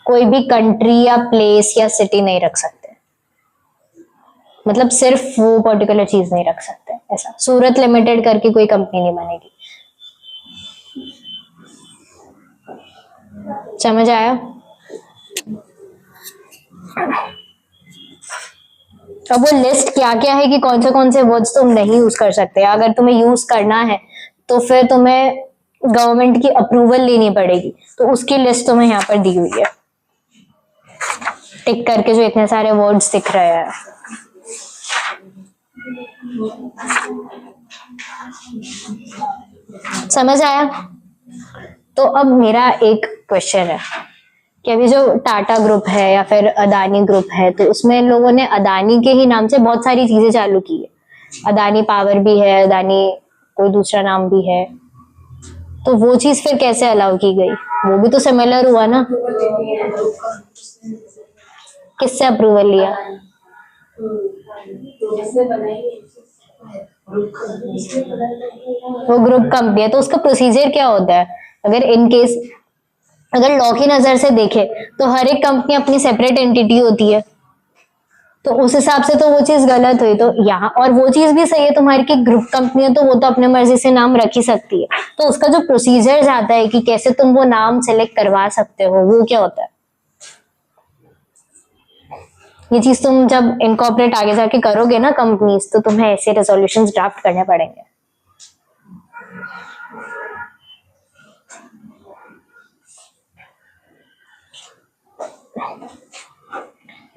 कोई भी कंट्री या प्लेस या सिटी नहीं रख सकते, मतलब सिर्फ वो पर्टिकुलर चीज नहीं रख सकते। ऐसा सूरत लिमिटेड करके कोई कंपनी नहीं बनेगी। समझ आया? अब वो लिस्ट क्या क्या है कि कौन से वर्ड्स तुम नहीं यूज कर सकते। अगर तुम्हें यूज करना है तो फिर तुम्हें गवर्नमेंट की अप्रूवल लेनी पड़ेगी, तो उसकी लिस्ट तुम्हें यहाँ पर दी हुई है टिक करके, जो इतने सारे वर्ड्स दिख रहे हैं। समझ आया? तो अब मेरा एक क्वेश्चन है कि अभी जो टाटा ग्रुप है या फिर अदानी ग्रुप है, तो उसमें इन लोगों ने अदानी के ही नाम से बहुत सारी चीजें चालू की है। अदानी पावर भी है, अदानी कोई दूसरा नाम भी है, तो वो चीज फिर कैसे अलाउ की गई? वो भी तो सिमिलर हुआ ना। किससे अप्रूवल लिया? वो ग्रुप कंपनी है, तो उसका प्रोसीजर क्या होता है? अगर इन केस अगर लॉ की नजर से देखे तो हर एक कंपनी अपनी सेपरेट एंटिटी होती है, तो उस हिसाब से तो वो चीज गलत हुई। तो यहाँ और वो चीज भी सही है तुम्हारी की ग्रुप कंपनी है, तो वो तो अपने मर्जी से नाम रख ही सकती है। तो उसका जो प्रोसीजर आता है कि कैसे तुम वो नाम सेलेक्ट करवा सकते हो, वो क्या होता है? ये चीज तुम जब इनकॉर्पोरेट आगे जाके करोगे ना कंपनीज, तो तुम्हें ऐसे रेजोल्यूशंस ड्राफ्ट करने पड़ेंगे।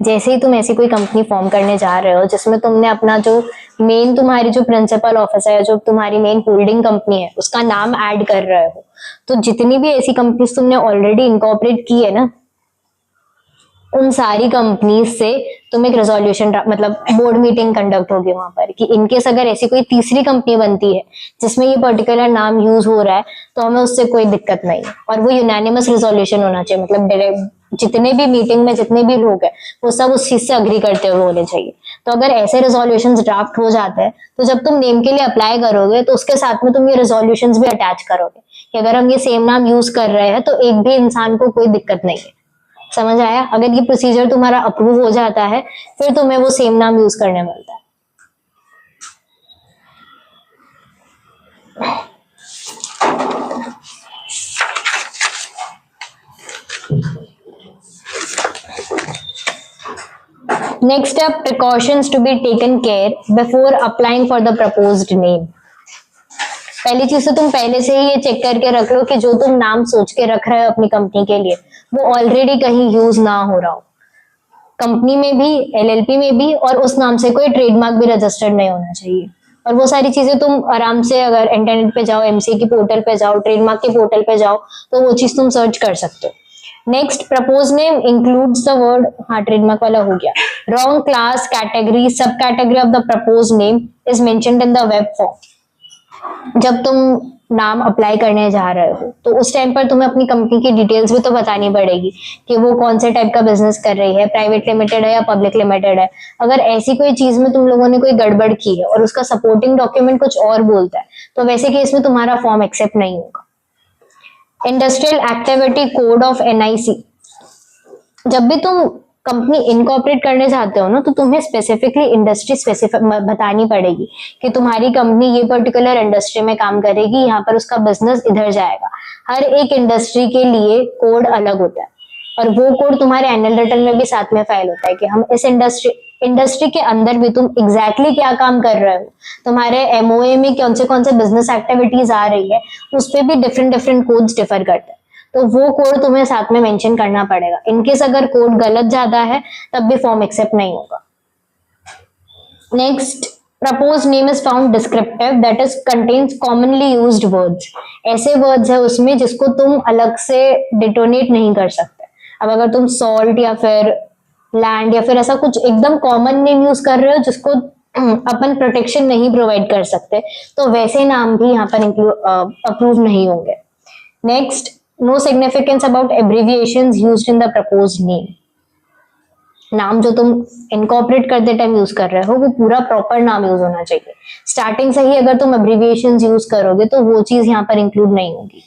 जैसे ही तुम ऐसी कोई कंपनी फॉर्म करने जा रहे हो जिसमें तुमने अपना जो मेन तुम्हारी जो प्रिंसिपल ऑफिस है, जो तुम्हारी मेन होल्डिंग कंपनी है, उसका नाम ऐड कर रहे हो, तो जितनी भी ऐसी कंपनीज तुमने ऑलरेडी इनकॉर्पोरेट की है ना, उन सारी कंपनीज से तुम एक रेजोल्यूशन मतलब बोर्ड मीटिंग कंडक्ट होगी वहां पर कि इनकेस अगर ऐसी कोई तीसरी कंपनी बनती है जिसमें ये पर्टिकुलर नाम यूज हो रहा है, तो हमें उससे कोई दिक्कत नहीं है। और वो यूनानिमस रेजोल्यूशन होना चाहिए, मतलब जितने भी मीटिंग में जितने भी लोग हैं वो सब उस चीज से अग्री करते हुए होने चाहिए। तो अगर ऐसे रेजोल्यूशंस ड्राफ्ट हो जाते हैं, तो जब तुम नेम के लिए अप्लाई करोगे तो उसके साथ में तुम ये रेजोल्यूशंस भी अटैच करोगे कि अगर हम ये सेम नाम यूज कर रहे हैं तो एक भी इंसान को कोई दिक्कत नहीं है। समझ आया? अगर ये प्रोसीजर तुम्हारा अप्रूव हो जाता है, फिर तुम्हें वो सेम नाम यूज करने मिलता है। Next step, precautions to be taken care before applying for the proposed name. पहली चीज तो तुम पहले से ही ये चेक करके रख लो कि जो तुम नाम सोच के रख रहे हो अपनी कंपनी के लिए, वो ऑलरेडी कहीं यूज ना हो रहा हो। कंपनी में भी, एलएलपी में भी, और उस नाम से कोई ट्रेडमार्क भी रजिस्टर्ड नहीं होना चाहिए। और वो सारी चीजें तुम आराम से अगर इंटरनेट पे जाओ, एमसी की पोर्टल पे जाओ, ट्रेडमार्क के पोर्टल पे जाओ, तो वो चीज तुम सर्च कर सकते हो। Next, propose name includes the word, हाँ ट्रेडमार्क वाला हो गया। रॉन्ग क्लास, कैटेगरी, सब category of the propose name is mentioned in the web form. जब तुम नाम अप्लाई करने जा रहे हो तो उस टाइम पर तुम्हें अपनी कंपनी की डिटेल्स भी तो बतानी पड़ेगी कि वो कौन से टाइप का बिजनेस कर रही है, प्राइवेट लिमिटेड है या पब्लिक लिमिटेड है। अगर ऐसी कोई चीज में तुम लोगों ने कोई गड़बड़ की है और उसका सपोर्टिंग डॉक्यूमेंट कुछ और बोलता है, तो वैसे केस में तुम्हारा फॉर्म एक्सेप्ट नहीं होगा। Industrial activity code of NIC, जब भी तुम कंपनी इनकॉर्पोरेट करने चाहते हो ना, तो तुम्हें स्पेसिफिकली इंडस्ट्री स्पेसिफिक बतानी पड़ेगी कि तुम्हारी कंपनी ये पर्टिकुलर इंडस्ट्री में काम करेगी, यहाँ पर उसका बिजनेस इधर जाएगा। हर एक इंडस्ट्री के लिए कोड अलग होता है और वो कोड तुम्हारे एनुअल रिटर्न में भी साथ में फाइल होता है कि हम इस इंडस्ट्री के अंदर भी तुम एग्जैक्टली क्या काम कर रहे हो, तुम्हारे MOA में कौन से बिजनेस एक्टिविटीज आ रही है, उस पर भी डिफरेंट डिफरेंट कोड्स डिफर करते हैं। तो वो कोड तुम्हें साथ में मेंशन करना पड़ेगा। इनकेस अगर कोड गलत ज्यादा है तब भी फॉर्म एक्सेप्ट नहीं होगा। Next, propose name is found descriptive that is contains commonly used words. ऐसे वर्ड्स है उसमें जिसको तुम अलग से डिटोनेट नहीं कर सकते। अब अगर तुम सॉल्ट या फिर लैंड या फिर ऐसा कुछ एकदम कॉमन नेम यूज कर रहे हो जिसको अपन प्रोटेक्शन नहीं प्रोवाइड कर सकते, तो वैसे नाम भी यहाँ पर अप्रूव नहीं होंगे। Next, no significance about abbreviations used in the proposed name. नाम जो तुम इनकॉर्पोरेट करते टाइम यूज कर रहे हो वो पूरा प्रॉपर नाम यूज होना चाहिए। स्टार्टिंग से ही अगर तुम एब्रिविएशंस यूज करोगे तो वो चीज यहाँ पर इंक्लूड नहीं होगी।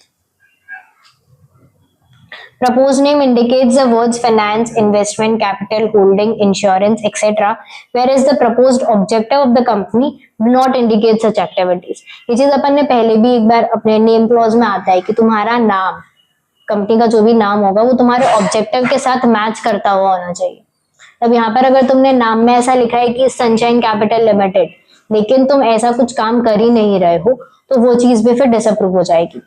Proposed name indicates the words finance, investment, capital, holding, insurance, etc. Whereas the proposed objective of the company do not indicate such activities. ये चीज अपन ने पहले भी एक बार अपने नेम क्लॉज में आता है कि तुम्हारा नाम, कंपनी का जो भी नाम होगा वो तुम्हारे ऑब्जेक्टिव के साथ मैच करता हुआ होना चाहिए। अब यहाँ पर अगर तुमने नाम में ऐसा लिखा है कि सनशाइन कैपिटल लिमिटेड, लेकिन तुम ऐसा कुछ काम कर ही नहीं रहे हो, तो वो चीज भी फिर डिसअप्रूव हो जाएगी।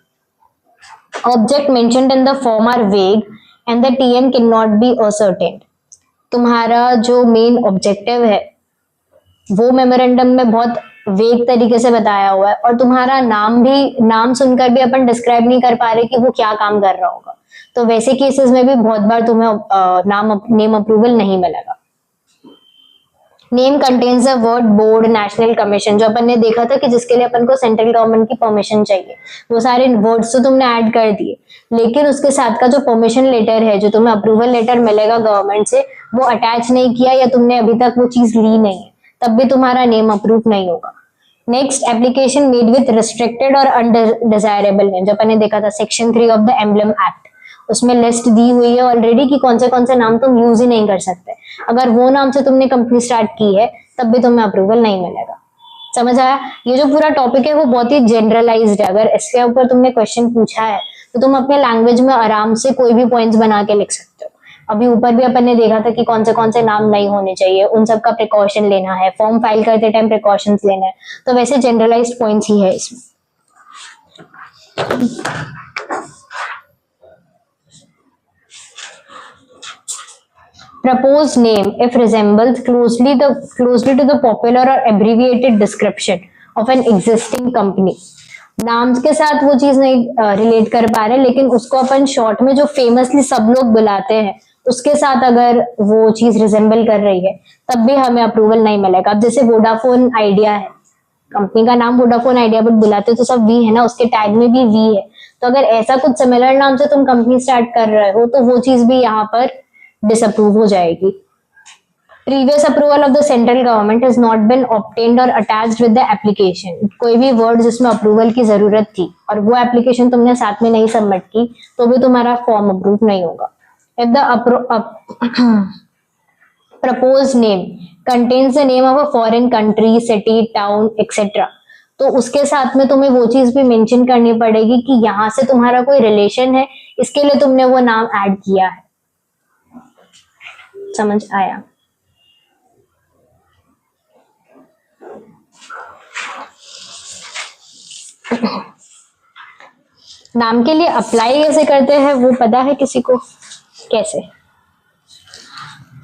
Object mentioned in the form are vague and the TN cannot be ascertained. तुम्हारा जो मेन ऑब्जेक्टिव है वो मेमोरेंडम में बहुत वेग तरीके से बताया हुआ है और तुम्हारा नाम सुनकर भी अपन डिस्क्राइब नहीं कर पा रहे कि वो क्या काम कर रहा होगा। तो वैसे केसेस में भी बहुत बार तुम्हें नेम अप्रूवल नहीं मिलेगा। Name contains a word board, national commission, जो अपन ने देखा था कि जिसके लिए अपन को सेंट्रल गवर्नमेंट की परमिशन चाहिए, वो सारे वर्ड्स तो तुमने ऐड कर दिए, लेकिन उसके साथ का जो परमिशन लेटर है, जो तुम्हें अप्रूवल लेटर मिलेगा गवर्नमेंट से, वो अटैच नहीं किया या तुमने अभी तक वो चीज ली नहीं है, तब भी तुम्हारा नेम अप्रूव नहीं होगा। Next, application made with restricted और अनडिजायरेबल नेम, जो अपन ने देखा था section 3 of the emblem act, उसमें लिस्ट दी हुई है ऑलरेडी कि कौन से नाम तुम यूज ही नहीं कर सकते। अगर वो नाम से तुमने कंपनी स्टार्ट की है तब भी तुम्हें अप्रूवल नहीं मिलेगा। समझ आया? ये जो पूरा टॉपिक है वो बहुत ही जनरलाइज्ड है। अगर इसके ऊपर तुमने क्वेश्चन पूछा है तो तुम अपने लैंग्वेज में आराम से कोई भी पॉइंट्स बना के लिख सकते हो। अभी ऊपर भी अपन ने देखा था कि कौन से नाम नहीं होने चाहिए, उन सब का प्रिकॉशन लेना है, फॉर्म फाइल करते टाइम प्रिकॉशंस लेना है, तो वैसे जनरलाइज्ड पॉइंट्स ही है इसमें। Proposed name, if resembles closely to the popular or abbreviated description of an existing company. नाम के साथ वो चीज नहीं रिलेट कर पा रहे, लेकिन उसको अपन शॉर्ट में जो फेमसली सब लोग बुलाते हैं उसके साथ अगर वो चीज रिजेंबल कर रही है तब भी हमें अप्रूवल नहीं मिलेगा। अब जैसे वोडाफोन आइडिया है, कंपनी का नाम वोडाफोन आइडिया, बट बुलाते तो सब वी है ना, उसके टैग में भी वी है। तो अगर ऐसा कुछ सिमिलर नाम से तुम कंपनी स्टार्ट कर रहे हो तो वो चीज भी यहाँ पर डिसअप्रूव हो जाएगी। Previous approval of the central government has not been obtained or attached with the application. कोई भी वर्ड जिसमें अप्रूवल की जरूरत थी और वो एप्लीकेशन तुमने साथ में नहीं सबमिट की तो भी तुम्हारा फॉर्म अप्रूव नहीं होगा। If the proposed name contains the name of a foreign country, city, town, etc. तो उसके साथ में तुम्हें वो चीज भी मेंशन करनी पड़ेगी कि यहाँ से तुम्हारा कोई रिलेशन है, इसके लिए तुमने वो नाम ऐड किया है। समझ आया? नाम के लिए अप्लाई कैसे करते हैं वो पता है किसी को? कैसे?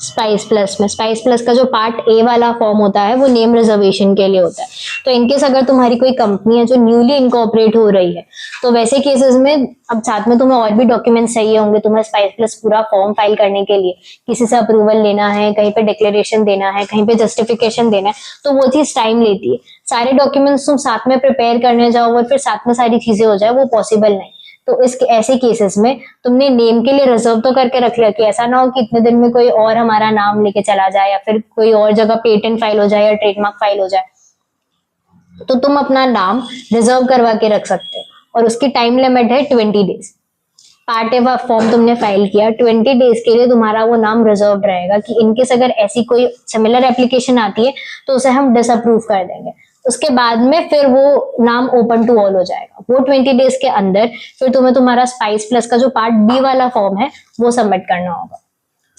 स्पाइस प्लस में, स्पाइस प्लस का जो पार्ट ए वाला फॉर्म होता है वो नेम रिजर्वेशन के लिए होता है। तो इनकेस अगर तुम्हारी कोई कंपनी है जो न्यूली इनकॉर्पोरेट हो रही है तो वैसे केसेस में अब साथ में तुम्हें और भी डॉक्यूमेंट्स चाहिए होंगे। तुम्हें स्पाइस प्लस पूरा फॉर्म फाइल करने के लिए किसी से अप्रूवल लेना है, कहीं पे डिक्लेरेशन देना है, कहीं पे जस्टिफिकेशन देना है, तो वो चीज टाइम लेती है। सारे डॉक्यूमेंट्स तुम साथ में प्रिपेयर करने जाओ और फिर साथ में सारी चीजें हो जाए, वो पॉसिबल नहीं। तो इस ऐसे केसेस में तुमने नेम के लिए रिजर्व तो करके रख लिया कि ऐसा ना हो कि इतने दिन में कोई और हमारा नाम लेके चला जाए या फिर कोई और जगह पेटेंट फाइल हो जाए या ट्रेडमार्क फाइल हो जाए, तो तुम अपना नाम रिजर्व करवा के रख सकते हो और उसकी टाइम लिमिट है 20 डेज। पार्ट ए फॉर्म तुमने फाइल किया, 20 डेज के लिए तुम्हारा वो नाम रिजर्व रहेगा कि इनकेस अगर ऐसी कोई सिमिलर एप्लीकेशन आती है तो उसे हम डिसअप्रूव कर देंगे। उसके बाद में फिर वो नाम ओपन टू ऑल हो जाएगा। वो 20 डेज के अंदर फिर तुम्हें तुम्हारा स्पाइस प्लस का जो पार्ट बी वाला फॉर्म है वो सबमिट करना होगा।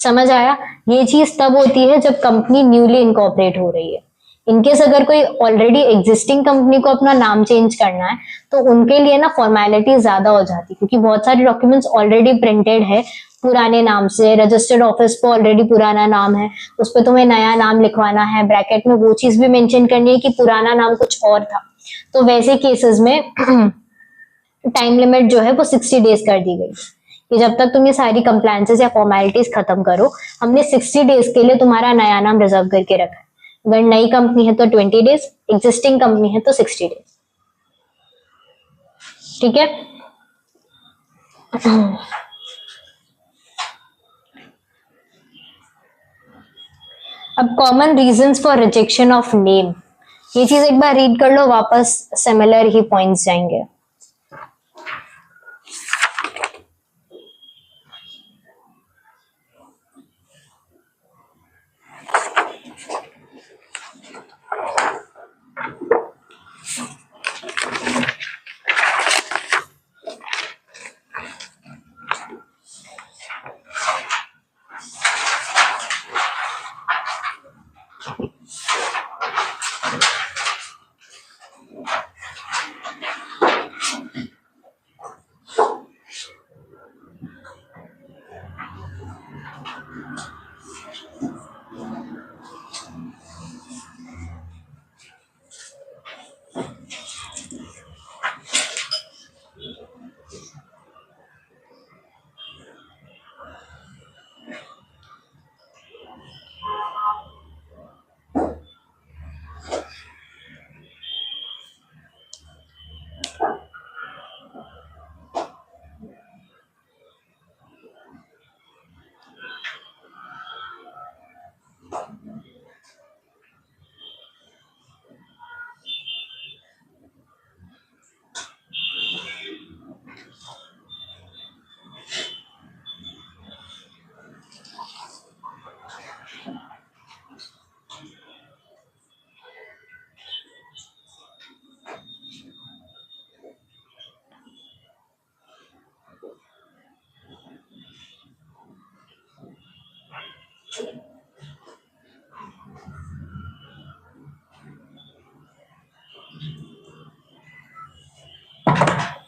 समझ आया? ये चीज तब होती है जब कंपनी न्यूली इनकॉर्पोरेट हो रही है। इनकेस अगर कोई ऑलरेडी एग्जिस्टिंग कंपनी को अपना नाम चेंज करना है तो उनके लिए ना फॉर्मेलिटी ज्यादा हो जाती है, क्योंकि बहुत सारे डॉक्यूमेंट्स ऑलरेडी प्रिंटेड है पुराने नाम से, रजिस्टर्ड ऑफिस पे ऑलरेडी पुराना नाम है, उस पर तुम्हें नया नाम लिखवाना है, ब्रैकेट में वो चीज भी मेंशन करनी है कि पुराना नाम कुछ और था। तो वैसे केसेस में टाइम लिमिट जो है वो 60 डेज कर दी गई कि जब तक तुम ये सारी कंप्लायंसेस या फॉर्मेलिटीज खत्म करो, हमने 60 डेज के लिए तुम्हारा नया नाम रिजर्व करके रखा है। अगर नई कंपनी है तो 20 डेज, एग्जिस्टिंग कंपनी है तो 60 डेज। ठीक है? अब common reasons for rejection of name, ये चीज एक बार रीड कर लो, वापस सिमिलर ही पॉइंट्स जाएंगे।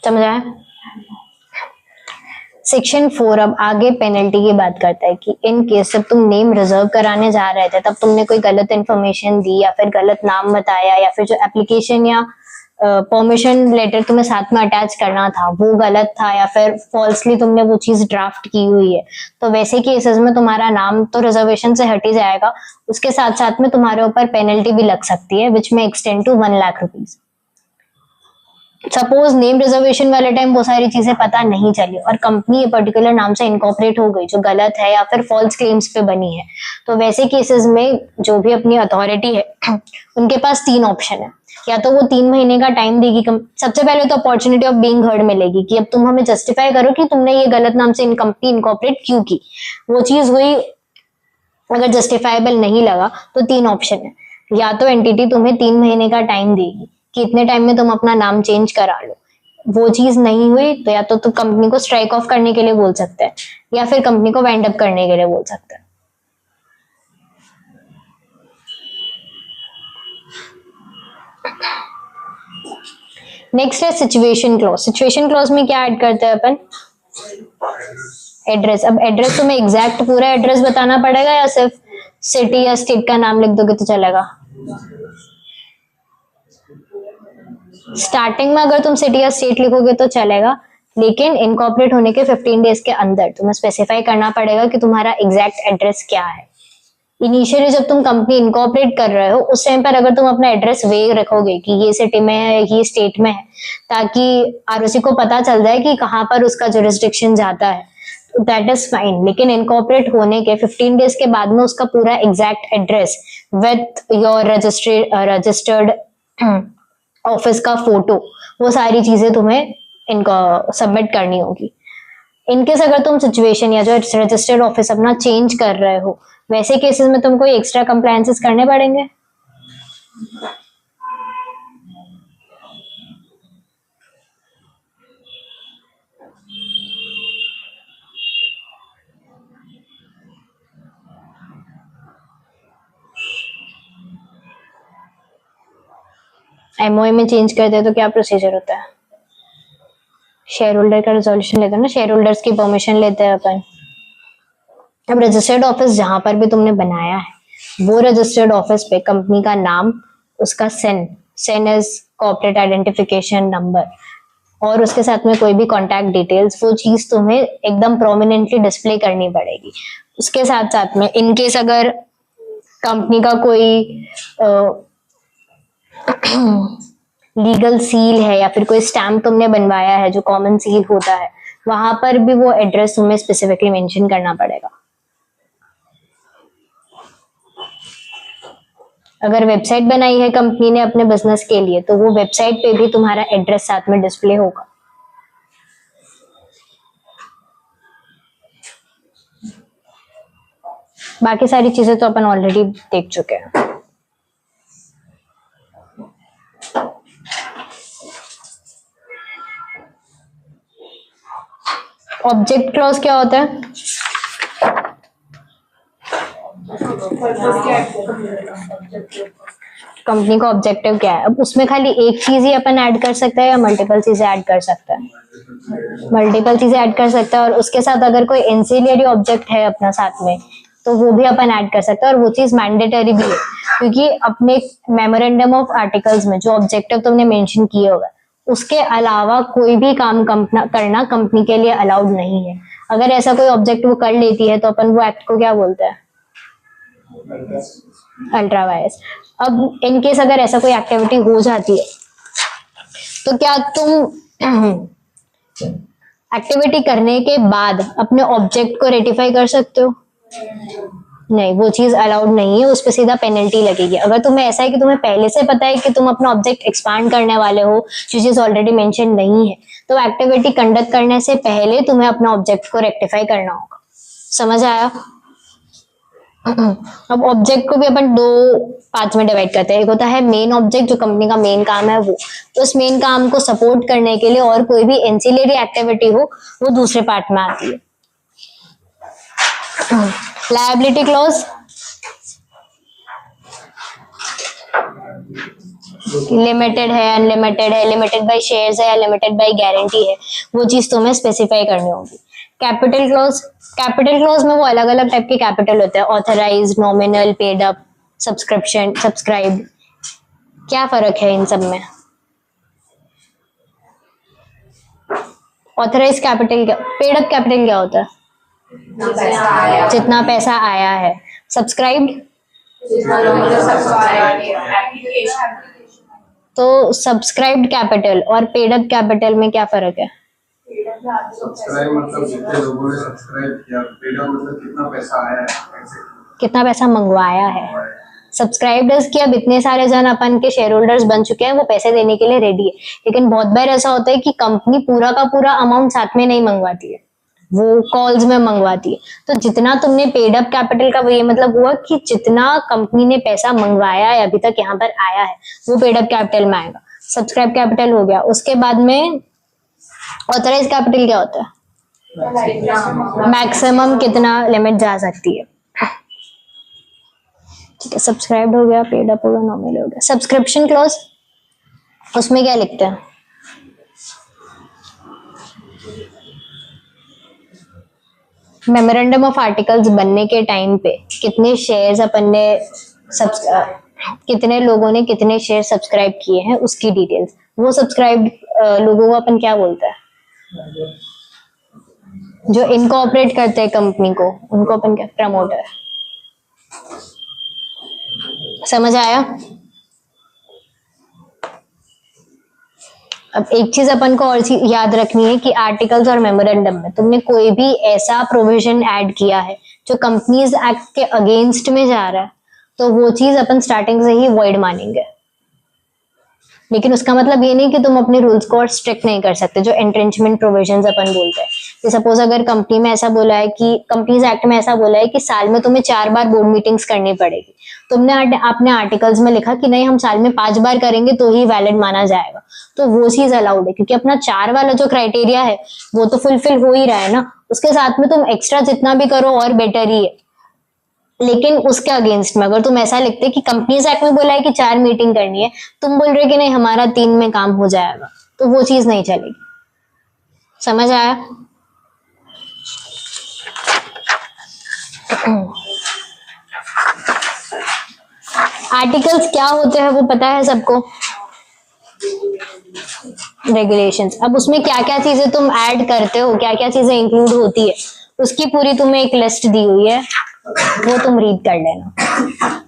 समझ आया? सेक्शन 4 अब आगे पेनल्टी की बात करता है कि इन केस जब तुम नेम रिजर्व कराने जा रहे थे तब तुमने कोई गलत इन्फॉर्मेशन दी या फिर गलत नाम बताया या फिर जो एप्लीकेशन या परमिशन लेटर तुम्हें साथ में अटैच करना था वो गलत था या फिर फॉल्सली तुमने वो चीज ड्राफ्ट की हुई है, तो वैसे केसेस में तुम्हारा नाम तो रिजर्वेशन से हट ही जाएगा, उसके साथ साथ में तुम्हारे ऊपर पेनल्टी भी लग सकती है विच में extend to 1 lakh rupees. Suppose name reservation वाले टाइम वो सारी चीजें पता नहीं चली और कंपनी ये पर्टिकुलर नाम से इनकॉर्पोरेट हो गई जो गलत है या फिर फॉल्स क्लेम्स पे बनी है, तो वैसे केसेस में जो भी अपनी अथॉरिटी है उनके पास 3 ऑप्शन है। या तो वो 3 महीने का टाइम देगी, सबसे पहले तो अपॉर्चुनिटी ऑफ बीइंग हर्ड मिलेगी कि अब तुम हमें जस्टिफाई करो कि तुमने ये गलत नाम से कंपनी इनकॉर्पोरेट क्यों की। वो चीज हुई, अगर जस्टिफाइबल नहीं लगा तो 3 ऑप्शन है। या तो एंटिटी तुम्हें 3 महीने का टाइम देगी कि इतने टाइम में तुम अपना नाम चेंज करा लो, वो चीज नहीं हुई तो या तो तुम कंपनी को स्ट्राइक ऑफ करने के लिए बोल सकते हैं या फिर कंपनी को वाइंड अप करने के लिए बोल सकते हैं। नेक्स्ट है सिचुएशन क्लॉज। सिचुएशन क्लॉज में क्या ऐड करते हैं अपन? एड्रेस। अब एड्रेस तुम्हें एग्जैक्ट पूरा एड्रेस बताना पड़ेगा या सिर्फ सिटी या स्टेट का नाम लिख दोगे तो चलेगा? स्टार्टिंग में अगर तुम सिटी या स्टेट लिखोगे तो चलेगा, लेकिन इनकॉर्पोरेट होने के 15 डेज के अंदर तुम्हें स्पेसिफाई करना पड़ेगा कि तुम्हारा एग्जैक्ट एड्रेस क्या है। इनिशियली जब तुम कंपनी इनकॉर्पोरेट कर रहे हो उस टाइम पर अगर तुम अपना एड्रेस वेग रखोगे कि ये सिटी में है, ये स्टेट में है, ताकि आरओसी को पता चल जाए कि कहाँ पर उसका जुरिस्डिक्शन जाता है, दैट इज फाइन। लेकिन इनकॉर्पोरेट होने के 15 डेज के बाद में उसका पूरा exact address with your registered office का फोटो, वो सारी चीजें तुम्हें इनको सबमिट करनी होगी। इनकेस अगर तुम सिचुएशन या जो रजिस्टर्ड ऑफिस अपना चेंज कर रहे हो, वैसे केसेस में तुमको एक्स्ट्रा कंप्लायंसेस करने पड़ेंगे। एमओए में चेंज करते हैं तो क्या प्रोसीजर होता है? शेयर होल्डर का रिजोल्यूशन लेते हैं ना, शेयर होल्डर्स की परमिशन लेते हैं अपन। अब रजिस्टर्ड ऑफिस जहां पर भी तुमने बनाया है वो रजिस्टर्ड ऑफिस पे कंपनी का नाम, उसका Sen is corporate identification number, और उसके साथ में कोई भी कॉन्टैक्ट डिटेल्स, वो चीज तुम्हें एकदम प्रोमिनेंटली डिस्प्ले करनी पड़ेगी। उसके साथ साथ में इनकेस अगर कंपनी का कोई लीगल सील है या फिर कोई स्टैम्प तुमने बनवाया है जो कॉमन सील होता है, वहां पर भी वो एड्रेस तुम्हें स्पेसिफिकली मेंशन करना पड़ेगा। अगर वेबसाइट बनाई है कंपनी ने अपने बिजनेस के लिए तो वो वेबसाइट पे भी तुम्हारा एड्रेस साथ में डिस्प्ले होगा। बाकी सारी चीजें तो अपन ऑलरेडी देख चुके हैं। ऑब्जेक्ट क्लॉज क्या होता है? कंपनी का ऑब्जेक्टिव क्या है? अब उसमें खाली एक चीज ही अपन ऐड कर सकते हैं या मल्टीपल चीजें ऐड कर सकते हैं? मल्टीपल चीजें ऐड कर सकते हैं, और उसके साथ अगर कोई एंसिलियरी ऑब्जेक्ट है अपना साथ में तो वो भी अपन ऐड कर सकते हैं, और वो चीज मैंडेटरी भी है, क्योंकि अपने मेमोरेंडम ऑफ आर्टिकल्स में जो ऑब्जेक्टिव तुमने मेंशन किए होगा उसके अलावा कोई भी काम करना कंपनी के लिए अलाउड नहीं है। अगर ऐसा कोई ऑब्जेक्ट वो कर लेती है तो अपन वो एक्ट को क्या बोलते हैं? Ultra vires. अब इन केस अगर ऐसा कोई एक्टिविटी हो जाती है तो क्या तुम एक्टिविटी करने के बाद अपने ऑब्जेक्ट को रेटिफाई कर सकते हो? नहीं, वो चीज अलाउड नहीं है, उस पर सीधा पेनल्टी लगेगी। अगर तुम्हें ऐसा है कि तुम्हें पहले से पता है कि तुम अपना ऑब्जेक्ट एक्सपांड करने वाले हो, जो चीज ऑलरेडी मेंशन नहीं है, तो एक्टिविटी कंडक्ट करने से पहले तुम्हें अपना ऑब्जेक्ट को रेक्टिफाई करना होगा। समझ आया? अब ऑब्जेक्ट को भी अपन दो पार्ट्स में डिवाइड करते हैं। एक होता है मेन ऑब्जेक्ट, जो कंपनी का मेन काम है वो, तो उस मेन काम को सपोर्ट करने के लिए और कोई भी एंसिलरी एक्टिविटी हो वो दूसरे पार्ट में आती है। लायबिलिटी क्लॉज, लिमिटेड है, अनलिमिटेड है, लिमिटेड बाय शेयर्स है या लिमिटेड बाय गारंटी है, वो चीज तुम्हें स्पेसिफाई करनी होगी। कैपिटल क्लॉज, कैपिटल क्लॉज में वो अलग अलग टाइप के कैपिटल होते हैं, authorise, nominal, paid up, subscription, subscribe. क्या फर्क है इन सब में? ऑथराइज कैपिटल क्या, पेड अप कैपिटल क्या होता है? जितना पैसा आया है। सब्सक्राइब्ड, तो सब्सक्राइब्ड कैपिटल और पेड अप कैपिटल में क्या फर्क है? सब्सक्राइब मतलब जितने लोगों ने सब्सक्राइब किया, पेड अप मतलब कितना पैसा आया है, कितना पैसा मंगवाया है। सब्सक्राइबर्स की अब इतने सारे जन अपन के शेयर होल्डर्स बन चुके हैं, वो पैसे देने के लिए रेडी है, लेकिन बहुत बार ऐसा होता है कि कंपनी पूरा का पूरा अमाउंट साथ में नहीं मंगवाती है, वो कॉल्स में मंगवाती है। तो जितना तुमने पेड अप कैपिटल का, वो ये मतलब हुआ कि जितना कंपनी ने पैसा मंगवाया है अभी तक यहाँ पर आया है वो पेड अप कैपिटल में आएगा। सब्सक्राइब कैपिटल हो गया। उसके बाद में ऑथराइज कैपिटल क्या होता है? मैक्सिमम कितना लिमिट जा सकती है। ठीक है, सब्सक्राइब हो गया, पेड अप हो गया, नॉमिनल हो गया। सब्सक्रिप्शन क्लॉज, उसमें क्या लिखते हैं? मेमोरेंडम ऑफ आर्टिकल्स बनने के टाइम पे कितने शेयर्स अपन ने कितने लोगों ने कितने शेयर सब्सक्राइब किए हैं उसकी डिटेल्स। वो सब्सक्राइब लोगों को अपन क्या बोलते हैं? जो इनकॉर्पोरेट करते हैं कंपनी को, उनको अपन क्या? प्रमोटर। समझ आया? अब एक चीज अपन को और याद रखनी है कि आर्टिकल्स और मेमोरेंडम में तुमने कोई भी ऐसा प्रोविजन ऐड किया है जो कंपनीज एक्ट के अगेंस्ट में जा रहा है, तो वो चीज अपन स्टार्टिंग से ही वॉइड मानेंगे। लेकिन उसका मतलब ये नहीं कि तुम अपने रूल्स को और स्ट्रिक्ट नहीं कर सकते, जो एंट्रेंचमेंट प्रोविजंस अपन बोलते हैं। कि सपोज अगर कंपनी में ऐसा बोला है कि कंपनीज एक्ट में ऐसा बोला है कि साल में तुम्हें 4 बार बोर्ड मीटिंग्स करनी पड़ेगी, तुमने अपने आर्टिकल्स में लिखा कि नहीं हम साल में 5 बार करेंगे तो ही वैलिड माना जाएगा, तो वो चीज अलाउड है क्योंकि अपना 4 वाला जो क्राइटेरिया है वो तो फुलफिल हो ही रहा है ना, उसके साथ में तुम एक्स्ट्रा जितना भी करो और बेटर ही है। लेकिन उसके अगेंस्ट में अगर तुम ऐसा लिखते कि कंपनीज एक्ट में बोला है कि 4 मीटिंग करनी है, तुम बोल रहे कि नहीं हमारा 3 में काम हो जाएगा, तो वो चीज नहीं चलेगी। समझ आया? आर्टिकल्स क्या होते हैं वो पता है सबको? रेगुलेशंस। अब उसमें क्या क्या चीजें तुम ऐड करते हो, क्या क्या चीजें इंक्लूड होती है, उसकी पूरी तुम्हें एक लिस्ट दी हुई है, वो तुम रीड कर लेना।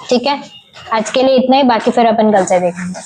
ठीक है, आज के लिए इतना ही, बाकी फिर अपन कल से देखेंगे।